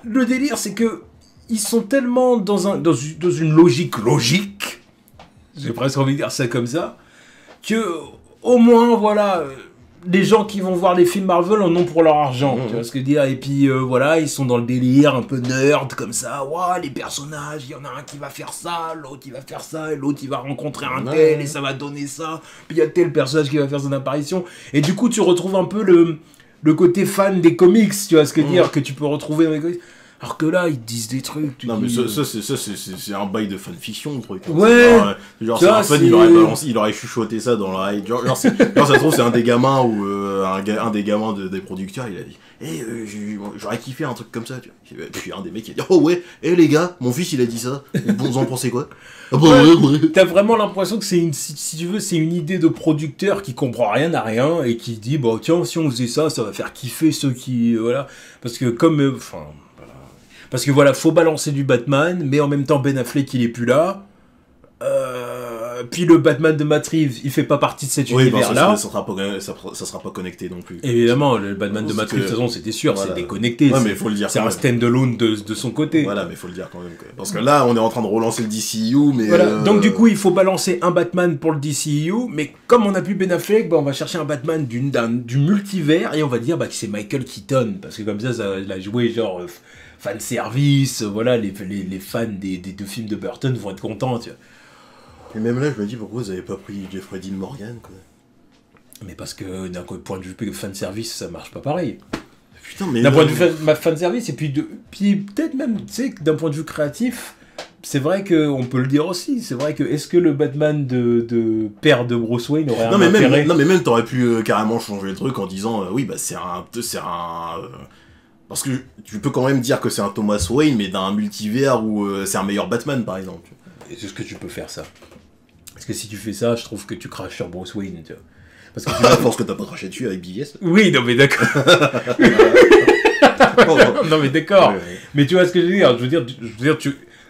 Le délire, c'est que ils sont tellement dans une logique, j'ai presque envie de dire ça comme ça, que au moins, voilà, les gens qui vont voir les films Marvel en ont pour leur argent, tu vois ce que je veux dire. Et puis voilà, ils sont dans le délire un peu nerd comme ça. Ouah, les personnages, il y en a un qui va faire ça, l'autre il va faire ça, et l'autre il va rencontrer un tel et ça va donner ça. Puis il y a tel personnage qui va faire son apparition. Et du coup, tu retrouves un peu le côté fan des comics, tu vois ce que je veux dire, que tu peux retrouver dans les comics. Alors que là, ils disent des trucs. Non, mais ça c'est un bail de fanfiction, le truc. Ouais. Genre c'est un fan, il aurait chuchoté ça dans la ride. Genre, ça se trouve, c'est un des gamins ou un des gamins des producteurs, il a dit j'aurais kiffé un truc comme ça, tu vois. Puis un des mecs, il a dit oh ouais, les gars, mon fils il a dit ça. Vous en pensez quoi? Ah bah ouais. T'as vraiment l'impression que c'est si tu veux, c'est une idée de producteur qui comprend rien à rien et qui dit bon, tiens, si on faisait ça, ça va faire kiffer ceux qui. Voilà. Parce que comme. Parce que voilà, faut balancer du Batman, mais en même temps Ben Affleck il est plus là. Puis le Batman de Matt Reeves, il fait pas partie de cet univers-là. Ça sera pas connecté non plus. Évidemment, le Batman de Matt Reeves, de toute façon, c'était sûr, voilà. C'est déconnecté. Ouais, mais faut le dire. C'est un stand-alone de son côté. Voilà, mais faut le dire quand même. Parce que là, on est en train de relancer le DCU, mais... Voilà, donc du coup, il faut balancer un Batman pour le DCU, mais comme on a plus Ben Affleck, on va chercher un Batman du multivers, et on va dire que c'est Michael Keaton, parce que comme ça l'a joué genre... fan service, voilà, les fans des deux films de Burton vont être contents, tu vois. Et même là, je me dis, pourquoi vous avez pas pris Jeffrey Dean Morgan, quoi? Mais parce que d'un point de vue fan service, ça marche pas pareil. Putain, mais... D'un point de vue fan service, et puis peut-être même, tu sais, d'un point de vue créatif, c'est vrai qu'on peut le dire aussi. C'est vrai que est-ce que le Batman de père de Bruce Wayne aurait un intérêt? Non mais même t'aurais pu carrément changer le truc en disant oui bah parce que tu peux quand même dire que c'est un Thomas Wayne mais d'un multivers où c'est un meilleur Batman par exemple. Est-ce que tu peux faire ça? Parce que si tu fais ça, je trouve que tu craches sur Bruce Wayne, tu vois. Parce que Je pense que t'as pas craché dessus avec Big S. Oui, non mais d'accord. Non mais d'accord. Ouais. Mais tu vois ce que je veux dire?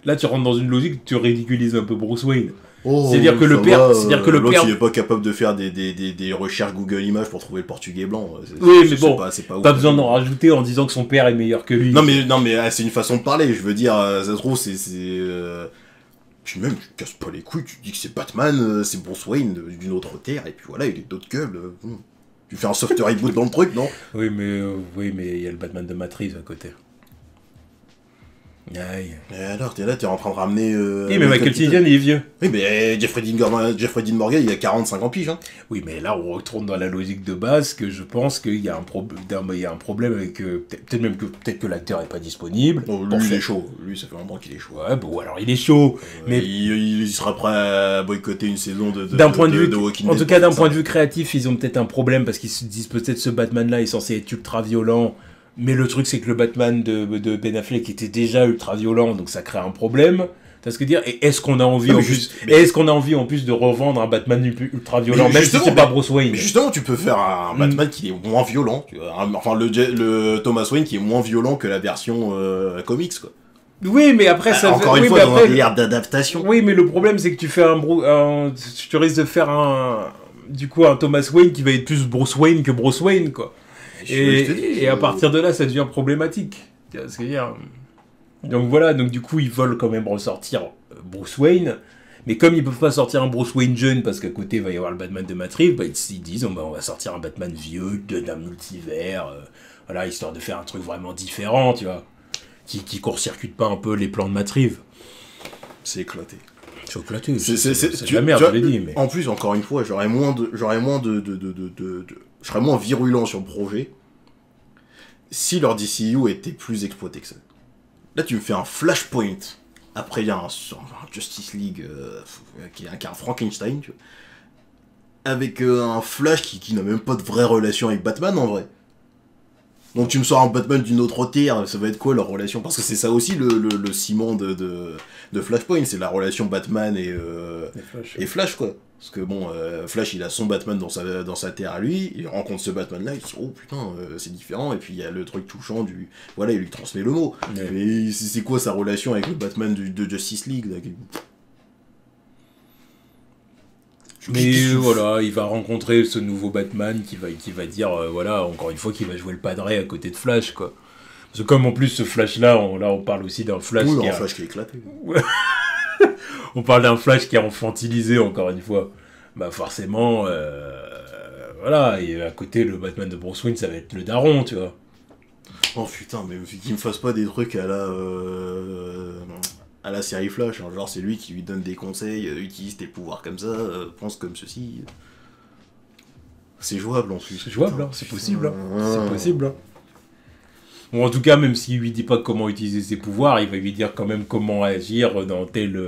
Là tu rentres dans une logique, tu ridiculises un peu Bruce Wayne. C'est-à-dire que le père, l'autre il est pas capable de faire des recherches Google Images pour trouver le portugais blanc. Oui, mais bon, c'est pas pas ouf. besoin d'en rajouter en disant que son père est meilleur que lui. Non mais c'est une façon de parler. Je veux dire, ça se trouve puis même, tu casses pas les couilles, tu dis que c'est Batman, c'est Bruce Wayne d'une autre terre, et puis voilà, il est d'autres gueules. Tu fais un soft reboot dans le truc, non? Oui, mais il y a le Batman de Matrix à côté. Aïe. Et alors, t'es là, t'es en train de ramener... Oui, mais Michael Keaton, il est vieux. Oui, mais Jeffrey Dean Morgan, il a 45 piges, hein. Oui, mais là, on retourne dans la logique de base, que je pense qu'il y a un problème avec... Peut-être que l'acteur est pas disponible. Non, lui, il est chaud. Lui, ça fait un moment qu'il est chaud. Ouais, bon, alors il est chaud. Mais il sera prêt à boycotter une saison de Walking Dead. En tout cas, d'un point de vue créatif, ils ont peut-être un problème, parce qu'ils se disent peut-être ce Batman-là est censé être ultra violent. Mais le truc, c'est que le Batman de Ben Affleck était déjà ultra violent, donc ça crée un problème. T'as ce que dire? Et est-ce qu'on a envie en plus de revendre un Batman ultra violent, même si c'est pas Bruce Wayne? Mais justement, tu peux faire un Batman qui est moins violent. Tu vois, enfin, le Thomas Wayne qui est moins violent que la version comics, quoi. Oui, mais après ça encore une fois, dans un délire d'adaptation. Oui, mais le problème, c'est que tu fais tu risques de faire un Thomas Wayne qui va être plus Bruce Wayne que Bruce Wayne, quoi. Et à partir de là, ça devient problématique. Tu vois ce que je veux dire? Donc voilà, donc du coup, ils veulent quand même ressortir Bruce Wayne. Mais comme ils peuvent pas sortir un Bruce Wayne jeune, parce qu'à côté, il va y avoir le Batman de Matrix, bah, ils disent, on va sortir un Batman vieux, d'un multivers, voilà, histoire de faire un truc vraiment différent, tu vois. Qui court-circuite pas un peu les plans de Matrix. C'est éclaté. C'est éclaté, c'est de la merde, je l'ai dit. Mais... En plus, encore une fois, je serais moins virulent sur le projet si leur DCU était plus exploité que ça. Là, tu me fais un Flashpoint. Après, il y a un Justice League qui est un Frankenstein, tu vois. Avec un Flash qui n'a même pas de vraie relation avec Batman, en vrai. Donc tu me sors un Batman d'une autre terre, ça va être quoi leur relation? Parce que c'est ça aussi le ciment de Flashpoint, c'est la relation Batman et Flash, quoi. Parce que bon, Flash il a son Batman dans sa terre à lui, il rencontre ce Batman là, il se dit oh putain c'est différent, et puis il y a le truc touchant du... Voilà, il lui transmet le mot. Ouais. Mais c'est quoi sa relation avec le Batman de Justice League là? Mais voilà, il va rencontrer ce nouveau Batman qui va dire, voilà, encore une fois, qu'il va jouer le padré à côté de Flash, quoi. Parce que comme en plus ce Flash-là, on parle aussi d'un Flash Flash qui est éclaté. On parle d'un Flash qui est enfantilisé, encore une fois. Bah forcément, voilà, et à côté, le Batman de Bruce Wayne, ça va être le daron, tu vois. Oh putain, mais qu'il me fasse pas des trucs à la série Flash, hein. Genre c'est lui qui lui donne des conseils, utilise tes pouvoirs comme ça, pense comme ceci. C'est jouable en plus. C'est jouable, hein, c'est possible. Hein. C'est possible. Hein. Bon, en tout cas, même s'il lui dit pas comment utiliser ses pouvoirs, il va lui dire quand même comment agir dans tel...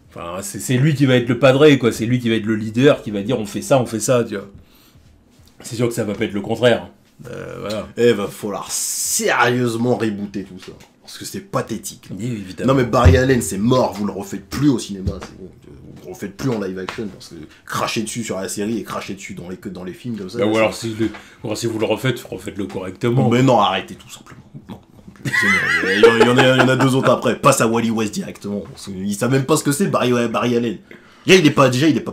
Enfin, c'est lui qui va être le padré, quoi. C'est lui qui va être le leader, qui va dire on fait ça, tu vois. C'est sûr que ça va pas être le contraire. Voilà. Et va falloir sérieusement rebooter tout ça. Parce que c'est pathétique. Oui, évidemment. Non mais Barry Allen c'est mort, vous le refaites plus au cinéma, c'est bon. Vous le refaites plus en live action parce que cracher dessus sur la série et cracher dessus dans les films comme ça. Bah, ou alors si vous le refaites, refaites-le correctement. Mais non, arrêtez tout simplement. Non. Il y en a deux autres après. Passe à Wally West directement. Il savent même pas ce que c'est Barry Allen. Il est pas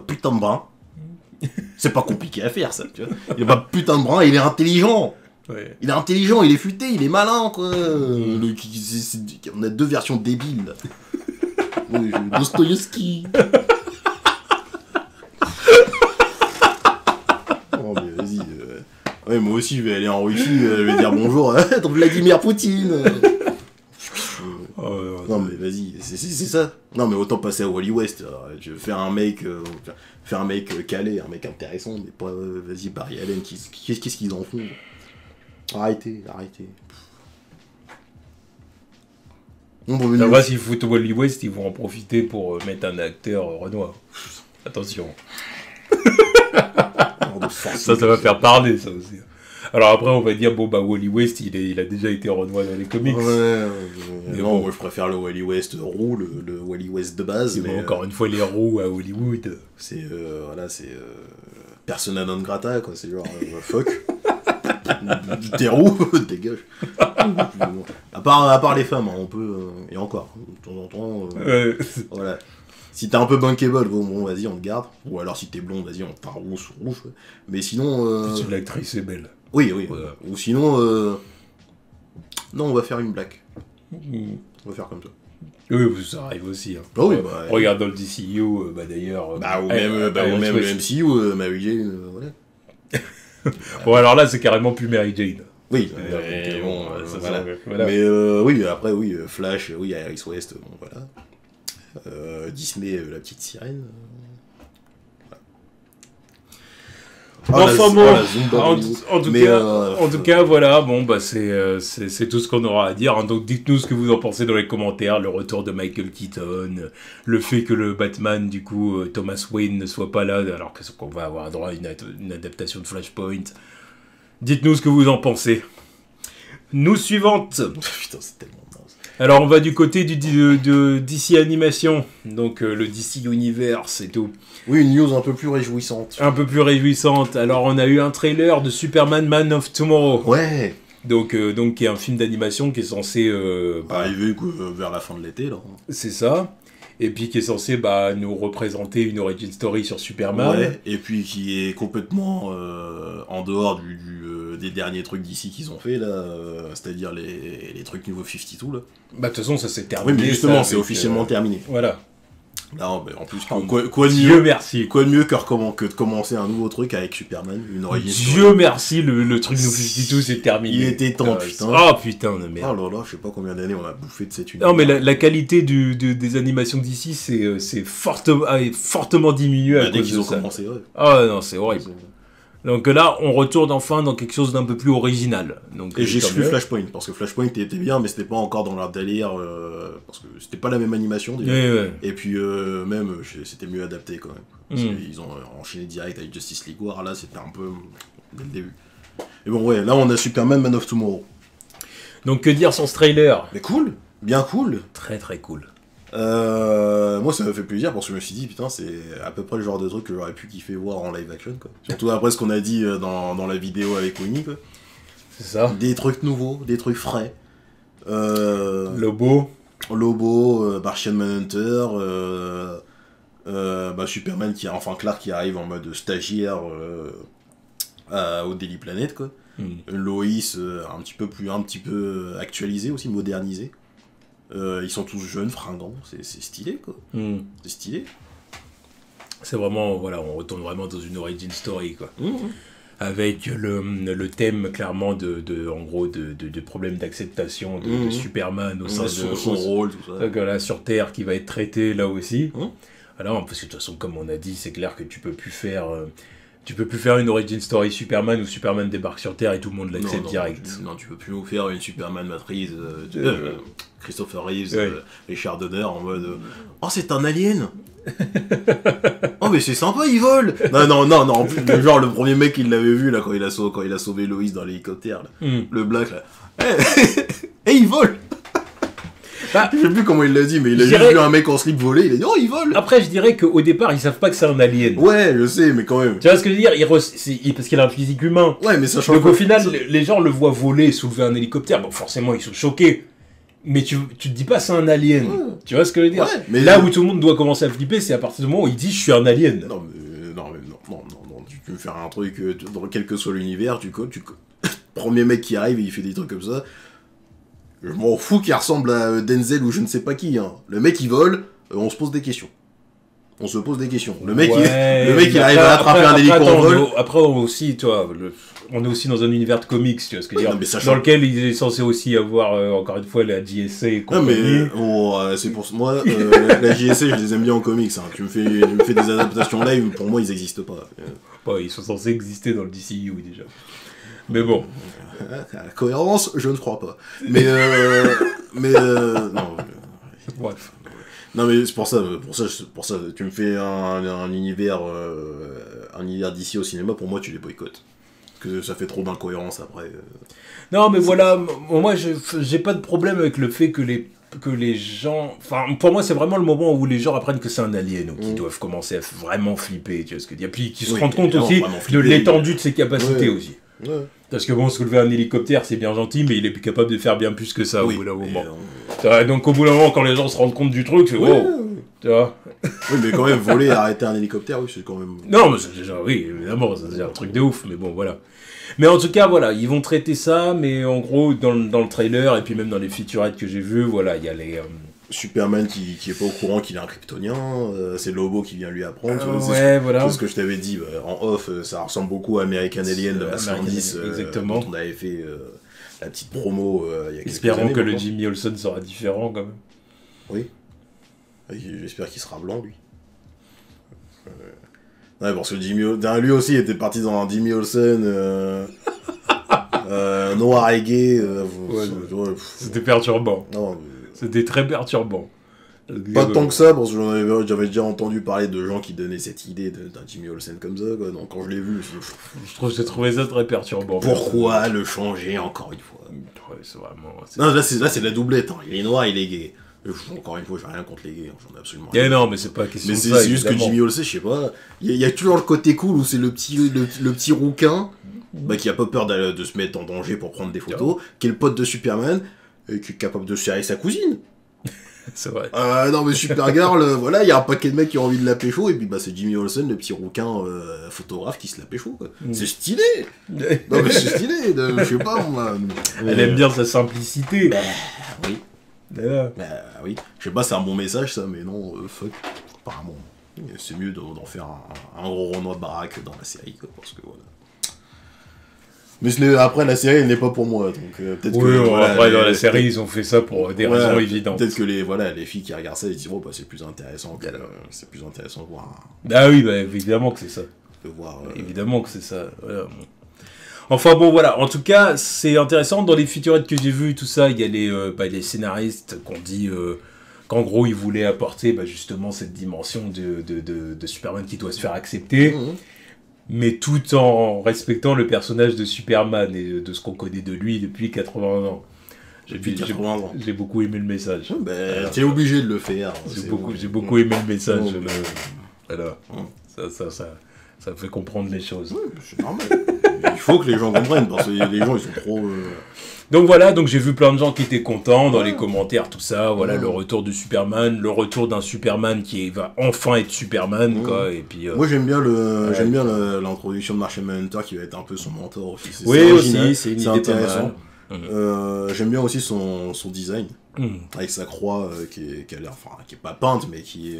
putain de brun. C'est pas compliqué à faire ça, tu vois. Il est pas putain de brun, il est intelligent. Ouais. Il est intelligent, il est futé, il est malin, quoi. On a deux versions débiles. Dostoïevski. Oh, mais vas-y. Ouais, moi aussi, je vais aller en Russie, je vais dire bonjour à Vladimir Poutine. Non, mais vas-y, c'est ça. Non, mais autant passer à Wally West. Je vais faire un mec calé, un mec intéressant, mais pas, vas-y, Barry Allen, qu'est-ce qu'ils en font? Arrêtez. On peut La vrai, s'ils foutent Wally West, ils vont en profiter pour mettre un acteur Renoir. Attention. Ça va faire parler, ça aussi. Alors après, on va dire, bon, bah, Wally West, il a déjà été Renoir dans les comics. Non, moi je préfère le Wally West roux, le Wally West de base. Mais encore une fois, les roux à Hollywood. C'est, persona non grata, quoi. C'est genre, fuck. T'es roux, dégage. À part les femmes, hein, on peut, et encore, de temps en temps, voilà. Si t'es un peu bankable, bon, vas-y, on te garde. Ou alors si t'es blond, vas-y, on te rouge ou rouge. Mais sinon... Si l'actrice est belle. Oui. Voilà. Ou sinon... Non, on va faire une blague. On va faire comme ça. Oui, ça arrive aussi. Hein. Oh, oui, regarde dans le DCU, d'ailleurs... ou même le MCU, Mary Jane, voilà. Bon, alors là, c'est carrément plus Mary Jane. Oui, bon, voilà. Mais oui, après, oui, Flash, oui, Iris West, bon, voilà. Disney, la petite sirène. Enfin bon, en tout cas, voilà, bon, bah c'est tout ce qu'on aura à dire. Hein. Donc dites-nous ce que vous en pensez dans les commentaires, le retour de Michael Keaton, le fait que le Batman, du coup, Thomas Wayne ne soit pas là, alors qu'on va avoir droit à une adaptation de Flashpoint. Dites-nous ce que vous en pensez. News suivante. Putain, c'est tellement... Alors on va du côté de DC Animation, donc le DC Universe et tout. Oui, une news un peu plus réjouissante. Un peu plus réjouissante. Alors on a eu un trailer de Superman Man of Tomorrow. Ouais. Donc qui est un film d'animation qui est censé... arriver vers la fin de l'été, là. C'est ça. Et puis qui est censé nous représenter une origin story sur Superman. Ouais, et puis qui est complètement en dehors des derniers trucs d'ici qu'ils ont fait, là, c'est-à-dire les trucs niveau 52, là. Bah de toute façon, ça s'est terminé. Oui, mais justement, c'est officiellement terminé. Voilà. Non, mais en plus, quoi de mieux, merci. Quoi de mieux que de commencer un nouveau truc avec Superman, une origin story. Dieu merci, le truc New 52 c'est terminé. Il était temps, putain. Oh putain de merde. Oh là là, je sais pas combien d'années on a bouffé de cette univers. Non mais la qualité des animations d'ici, c'est fortement diminué dès qu'ils ont commencé, ouais. Ah non, c'est horrible. Donc là, on retourne enfin dans quelque chose d'un peu plus original. Donc, et j'ai exclu Flashpoint, parce que Flashpoint était bien, mais c'était pas encore dans leur délire, parce que c'était pas la même animation déjà. Ouais. Et puis même, c'était mieux adapté quand même. Parce qu'ils ont enchaîné direct avec Justice League War, là c'était un peu dès le début. Et bon ouais, là on a Superman Man of Tomorrow. Donc que dire sur ce trailer? Mais cool, bien cool. Très très cool. Moi ça m'a fait plaisir parce que je me suis dit putain c'est à peu près le genre de truc que j'aurais pu kiffer voir en live action quoi. Surtout après ce qu'on a dit dans la vidéo avec Winnie quoi. C'est ça. Des trucs nouveaux, des trucs frais. Lobo, Martian Manhunter, Superman Clark qui arrive en mode stagiaire au Daily Planet quoi. Lois un petit peu actualisé aussi, modernisé. Ils sont tous jeunes, fringants, c'est stylé quoi. C'est stylé. C'est vraiment, voilà, on retourne vraiment dans une origin story quoi. Avec le thème clairement en gros de problèmes d'acceptation de Superman au sein de son rôle, tout ça. Là, sur Terre qui va être traité là aussi. Alors, parce que de toute façon, comme on a dit, c'est clair que tu peux plus faire une origin story Superman où Superman débarque sur Terre et tout le monde l'accepte direct. Non, tu peux plus nous faire une Superman matrice Christopher Reeves, Richard Donner en mode oh c'est un alien. Oh mais c'est sympa, il vole. Non, en plus, genre le premier mec il l'avait vu là quand il a sauvé Lois dans l'hélicoptère, le black là. Et il vole. Je sais plus comment il l'a dit, mais il a juste vu un mec en slip voler, il a dit oh il vole. Après je dirais qu'au départ ils savent pas que c'est un alien. Ouais je sais mais quand même. Tu vois ce que je veux dire, parce qu'il a un physique humain. Ouais mais ça change. Donc au final les gens le voient voler, soulever un hélicoptère, bon forcément ils sont choqués. Mais tu te dis pas c'est un alien. Tu vois ce que je veux dire, mais là où tout le monde doit commencer à flipper, c'est à partir du moment où il dit je suis un alien. Non, tu peux faire un truc, dans quel que soit l'univers, premier mec qui arrive et il fait des trucs comme ça, je m'en fous qu'il ressemble à Denzel ou je ne sais pas qui, hein. Le mec il vole, on se pose des questions. On se pose des questions. Le mec il arrive à attraper un hélico en vol. Après aussi, toi, on est aussi dans un univers de comics, tu vois ce que je veux dire, dans lequel il est censé aussi avoir, encore une fois, la JSA et compagnie. Non mais, c'est pour moi, la JSA je les aime bien en comics, hein. Tu me fais des adaptations live, pour moi ils existent pas. Ils sont censés exister dans le DCU déjà. Mais bon. La cohérence, je ne crois pas. Mais non. Bref. Non mais c'est pour ça, tu me fais un univers d'ici au cinéma, pour moi tu les boycottes. Parce que ça fait trop d'incohérence après. Non mais voilà, moi j'ai pas de problème avec le fait que les gens... Enfin, pour moi c'est vraiment le moment où les gens apprennent que c'est un alien, ou qu'ils doivent commencer à vraiment flipper, tu vois ce que je veux dire. Puis qu'ils se rendent compte aussi de l'étendue de ses capacités aussi. Ouais. Parce que bon, soulever un hélicoptère, c'est bien gentil, mais il est plus capable de faire bien plus que ça au bout d'un moment. Donc au bout d'un moment, quand les gens se rendent compte du truc, c'est wow. Tu vois. Oui, mais quand même, voler et arrêter un hélicoptère, oui, c'est quand même... Non, mais c'est déjà, oui, évidemment, c'est déjà un truc de ouf, mais bon, voilà. Mais en tout cas, voilà, ils vont traiter ça, mais en gros, dans le trailer, et puis même dans les featurettes que j'ai vues, voilà, il y a les... Superman qui est pas au courant qu'il est un kryptonien, c'est Lobo qui vient lui apprendre. Voilà. C'est ce que je t'avais dit en off, ça ressemble beaucoup à American Alien de Mass 110, exactement. Dont on avait fait la petite promo il y a quelques Espérons années. Que le Jimmy Olsen sera différent quand même. Oui. J'espère qu'il sera blanc lui. Ouais, parce que lui aussi était parti dans un Jimmy Olsen noir et gay. C'était perturbant. Non, c'était très perturbant. Pas tant que ça, parce que j'avais déjà entendu parler de gens qui donnaient cette idée d'un Jimmy Olsen comme ça, quoi. Donc quand je l'ai vu, j'ai trouvé ça très perturbant. Pourquoi le changer encore une fois? Ouais, c'est vraiment... Non, là c'est la doublette, hein. Il est noir, il est gay. Encore une fois, j'ai rien contre les gays, j'en ai absolument rien. Non, mais c'est pas question de ça. C'est juste que Jimmy Olsen, je sais pas, il y a toujours le côté cool où c'est le petit rouquin qui a pas peur de se mettre en danger pour prendre des photos, qui est le pote de Superman, et qui est capable de serrer sa cousine. C'est vrai. Non mais Supergirl, voilà, il y a un paquet de mecs qui ont envie de la pécho, et puis c'est Jimmy Olsen, le petit rouquin photographe qui se la pécho, quoi. C'est stylé. Non mais c'est stylé, je sais pas moi. Elle aime bien sa simplicité. Oui. Oui. Je sais pas, c'est un bon message ça, mais non, fuck. Apparemment. C'est mieux d'en faire un gros Renoir de baraque dans la série, quoi, parce que voilà. Mais après, la série, elle n'est pas pour moi, donc peut-être que... après, dans la série, ils ont fait ça pour des raisons évidentes. Peut-être que les filles qui regardent ça, ils disent, c'est plus intéressant de voir... Ah oui, évidemment que c'est ça. De voir... Évidemment que c'est ça, voilà. Enfin bon, voilà, en tout cas, c'est intéressant, dans les featurettes que j'ai vues, tout ça, il y a les scénaristes qui ont dit... qu'en gros, ils voulaient apporter justement cette dimension de Superman qui doit se faire accepter... mais tout en respectant le personnage de Superman et de ce qu'on connaît de lui depuis 80 ans. J'ai beaucoup aimé le message. T'es obligé de le faire. J'ai beaucoup aimé le message. Voilà. Ça me fait comprendre les choses. Oui, c'est normal. Il faut que les gens comprennent, parce que les gens, ils sont trop... Donc voilà, j'ai vu plein de gens qui étaient contents dans les commentaires, tout ça, voilà, le retour de Superman, le retour d'un Superman qui va enfin être Superman, quoi, et puis... Moi j'aime bien l'introduction de Martian Manhunter qui va être un peu son mentor aussi. C'est une idée intéressante. J'aime bien aussi son design, avec sa croix qui a l'air, qui est pas peinte, mais qui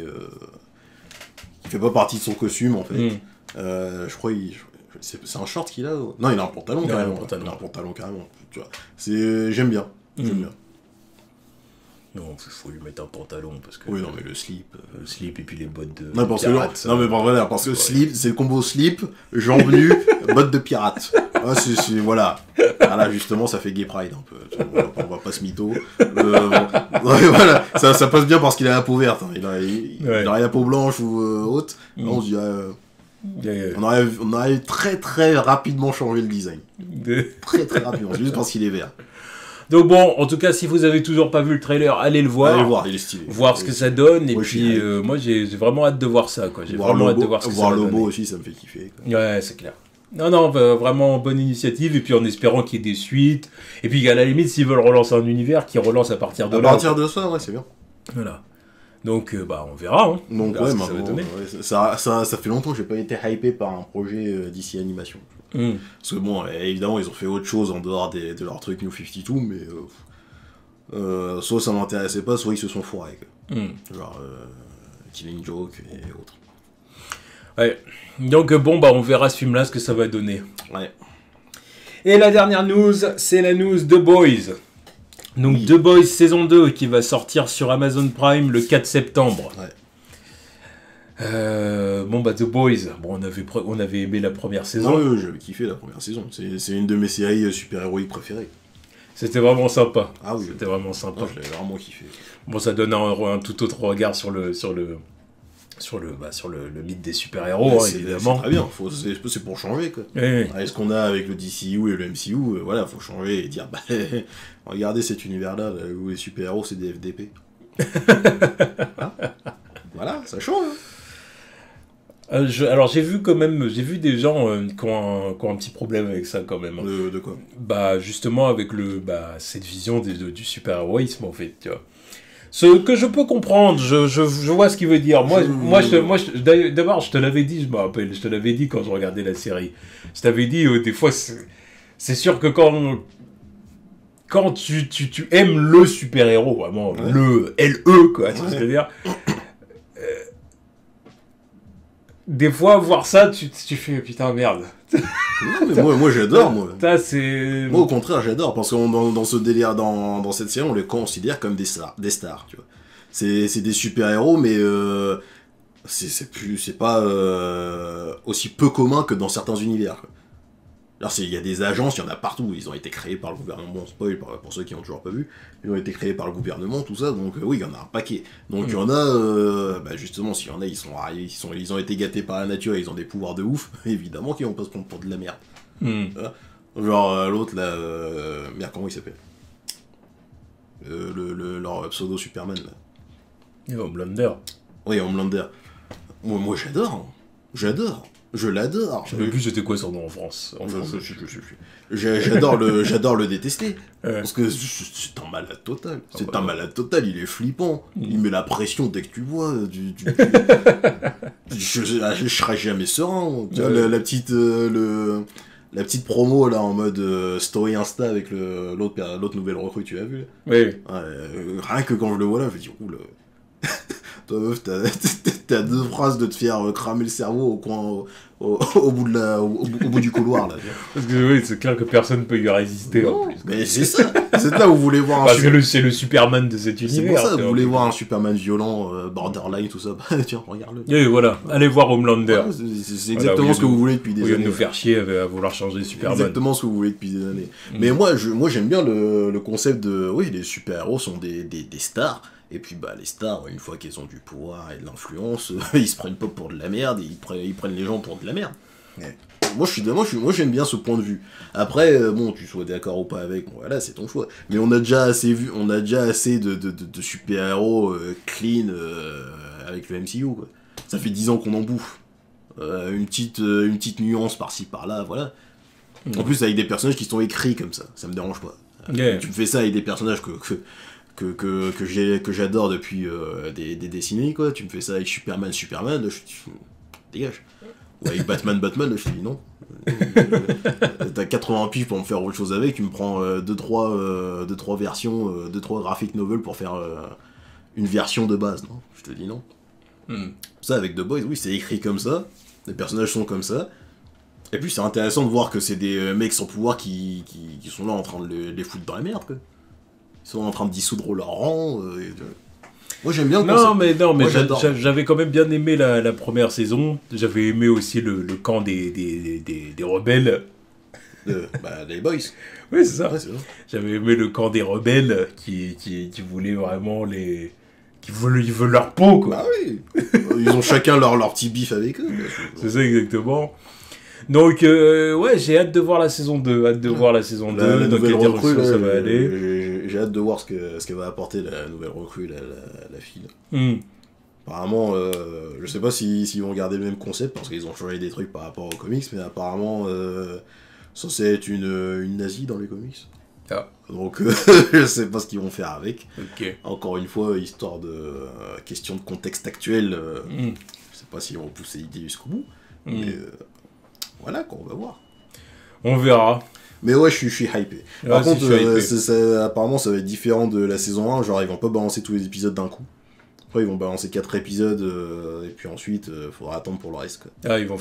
fait pas partie de son costume en fait. Je crois c'est un short qu'il a. Non, il a un pantalon carrément. Il a un pantalon carrément. Tu vois. J'aime bien. Non, il faut lui mettre un pantalon parce que. Oui, non, mais le slip. Le slip et puis les bottes de. Non, parce que slip, c'est le combo slip, jambes nues, bottes de pirate. Voilà. Là, justement, ça fait gay pride un peu. On va pas se mytho. Voilà, ça passe bien parce qu'il a la peau verte. Hein. Il a la peau blanche ou haute. On se dit. On aurait très très rapidement changé le design. Très très rapidement, juste parce qu'il est vert. Donc bon, en tout cas, si vous avez toujours pas vu le trailer, allez le voir. Allez voir, il est stylé. Voir ce que ça donne, et puis moi j'ai vraiment hâte de voir ça, quoi. J'ai vraiment hâte de voir ce que ça va donner. Voir Lobo aussi, ça me fait kiffer, quoi. Ouais, c'est clair. Non, vraiment bonne initiative, et puis en espérant qu'il y ait des suites, et puis à la limite, s'ils veulent relancer un univers, qu'ils relancent à partir de là. À partir de ça, ouais, c'est bien. Voilà. Donc, on verra. Hein. Donc, ouais, ça fait longtemps que j'ai pas été hypé par un projet DC Animation. Parce que, bon, évidemment, ils ont fait autre chose en dehors de leur truc New 52, mais soit ça m'intéressait pas, soit ils se sont foirés. Genre, Killing Joke et autres. Ouais. Donc, on verra ce film-là, ce que ça va donner. Ouais. Et la dernière news, c'est la news The Boys. Donc, The Boys saison 2 qui va sortir sur Amazon Prime le 4 septembre. Ouais. Bon, bah, The Boys, bon, on avait aimé la première saison. Non, j'avais kiffé la première saison. C'est une de mes séries super-héroïques préférées. C'était vraiment sympa. Ah oui. C'était vraiment sympa. Non, je l'avais vraiment kiffé. Bon, ça donne un tout autre regard sur le mythe des super-héros, hein, évidemment. C'est très bien, c'est pour changer, quoi. Oui. Avec ce qu'on a avec le DCU et le MCU, voilà, faut changer et dire, bah, regardez cet univers-là, là, où les super-héros, c'est des FDP. Hein, voilà, ça change. Hein. Alors j'ai vu des gens qui ont un petit problème avec ça quand même. De quoi? Bah justement avec cette vision du super-héroïsme en fait, tu vois. Ce que je peux comprendre, je vois ce qu'il veut dire. D'abord je te l'avais dit, je me rappelle, je te l'avais dit quand je regardais la série. Je t'avais dit des fois c'est sûr que quand tu aimes le super-héros, vraiment, ouais. le LE, quoi, tu vois ce que je veux dire. Des fois, voir ça, tu fais putain, merde. Non, mais moi j'adore, moi. Moi, au contraire, j'adore, parce que dans ce délire, dans cette série, on les considère comme des stars, tu vois. C'est des super-héros, mais c'est pas aussi peu commun que dans certains univers, quoi. Alors, il y a des agences, il y en a partout, ils ont été créés par le gouvernement, bon, spoil pour ceux qui n'ont toujours pas vu, ils ont été créés par le gouvernement, tout ça, donc oui, il y en a un paquet. Donc il y en a, justement, s'il y en a, ils sont arrivés, ils ont été gâtés par la nature, ils ont des pouvoirs de ouf, évidemment qu'ils vont pas se prendre pour de la merde. Voilà. Genre l'autre là, merde, comment il s'appelle leur pseudo Superman là. Homelander. Oui, Homelander. Moi j'adore, je l'adore. Je ne sais plus c'était quoi son nom en France. J'adore le détester. Ouais. Parce que c'est un malade total. C'est un malade total, il est flippant. Il met la pression dès que tu vois. Je serai jamais serein. Tu vois, la petite promo là en mode story Insta avec l'autre nouvelle recrue, tu l'as vu là. Oui. Ouais, rien que quand je le vois là, je me dis, oula. Toi meuf, t'as 2 phrases de te faire cramer le cerveau au bout du couloir là. Parce que oui, c'est clair que personne ne peut y résister Non, en plus. mais c'est ça. C'est là où vous voulez voir Parce que c'est le Superman de cet C'est univers. pour ça, vous voulez voir un Superman violent, borderline, tout ça. Tiens, regarde-le. Et voilà, allez voir Homelander. Ouais, c'est exactement ce que vous voulez depuis des Au lieu de années. nous faire chier à vouloir changer Superman. Exactement ce que vous voulez depuis des années. Mais moi j'aime bien le concept de... Oui, les super-héros sont des stars. Et puis les stars, une fois qu'ils ont du pouvoir et de l'influence, ils se prennent pas pour de la merde, et ils prennent les gens pour de la merde. Ouais. Moi j'aime bien ce point de vue. Après, tu sois d'accord ou pas avec, bon, voilà, c'est ton choix. Mais on a déjà assez de super-héros clean avec le MCU, quoi. Ça fait 10 ans qu'on en bouffe. Une petite nuance par-ci par-là, voilà. En plus avec des personnages qui sont écrits comme ça me dérange pas. Tu me fais ça avec des personnages que j'adore depuis des décennies, quoi. Tu me fais ça avec Superman, là, dégage. Ou avec Batman, là, je te dis non. T'as 80 piges pour me faire autre chose avec, tu me prends 2-3 versions, 2-3 graphic novels pour faire une version de base, non? Je te dis non. Ça, avec The Boys, oui, c'est écrit comme ça, les personnages sont comme ça, et puis c'est intéressant de voir que c'est des mecs sans pouvoir qui sont là en train de les foutre dans la merde, quoi. Ils sont en train de dissoudre leur rang. Moi j'aime bien le concept. Non, mais j'adore. j'avais quand même bien aimé la première saison. J'avais aimé aussi le camp des rebelles. Les boys. Oui, c'est ça. Ouais, c'est ça. J'avais aimé le camp des rebelles qui voulaient vraiment ils veulent leur peau, quoi. Bah oui. Ils ont chacun leur petit bif avec eux. C'est ça, exactement. Donc, ouais, j'ai hâte de voir la saison 2. La dans quelle recrue, direction ça va aller. J'ai hâte de voir ce qu'elle va apporter la nouvelle recrue, la fille. Apparemment, je sais pas s'ils vont garder le même concept, parce qu'ils ont changé des trucs par rapport aux comics, mais apparemment, censé être une nazie dans les comics. Ah. Donc, je sais pas ce qu'ils vont faire avec. Okay. Encore une fois, histoire de question de contexte actuel, je sais pas s'ils vont pousser l'idée jusqu'au bout, mais voilà, quoi, on va voir. On verra. Mais ouais, je suis hypé. Ouais, Par contre, hypé. Apparemment, ça va être différent de la saison 1, genre ils vont pas balancer tous les épisodes d'un coup. Après, ils vont balancer 4 épisodes, et puis ensuite, faudra attendre pour le reste, quoi. Ah, ils vont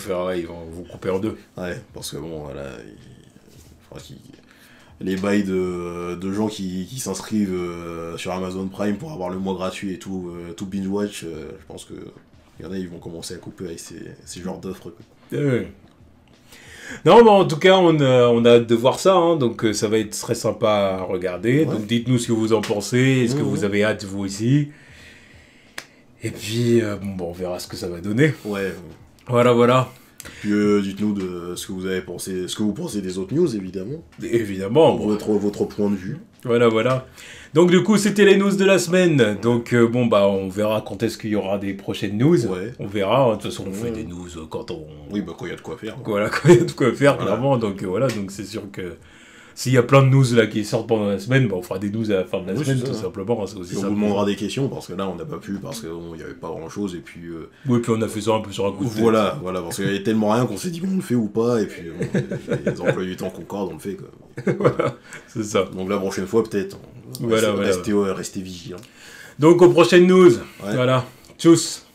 vous couper en deux. Ouais, parce que bon, voilà, les bails de gens qui s'inscrivent sur Amazon Prime pour avoir le mois gratuit et tout binge-watch, je pense que Il y en a, ils vont commencer à couper avec ces genres d'offres, quoi. Non, mais en tout cas, on a hâte de voir ça, hein, donc ça va être très sympa à regarder. Ouais. Donc dites-nous ce que vous en pensez, est-ce que vous avez hâte vous aussi. Et puis, bon, on verra ce que ça va donner. Ouais. Voilà. Puis dites-nous de ce que vous avez pensé, ce que vous pensez des autres news, évidemment. Évidemment. Bon. Votre point de vue. Voilà. Donc du coup, c'était les news de la semaine. Donc bon, bah on verra quand est-ce qu'il y aura des prochaines news. Ouais. On verra. De toute façon, on fait des news quand on... Oui, bah quand il y a de quoi faire. Voilà, quand il y a de quoi faire, clairement. Donc voilà, donc c'est sûr que s'il y a plein de news là qui sortent pendant la semaine, bah, on fera des news à la fin de la semaine, tout simplement. C'est aussi on ça. vous demandera des questions, parce que là, on n'a pas pu, parce qu'il n'y avait pas grand-chose, et puis... Oui, puis on a fait ça un peu sur un coup de tête. Voilà, parce qu'il y avait tellement rien qu'on s'est dit, bon, on le fait ou pas, et puis les emplois du temps concordent, on le fait, quoi. Voilà, c'est ça. Donc la prochaine fois, peut-être. Voilà. Restez vigilants. Donc aux prochaines news. Ouais. Voilà. Tchuss.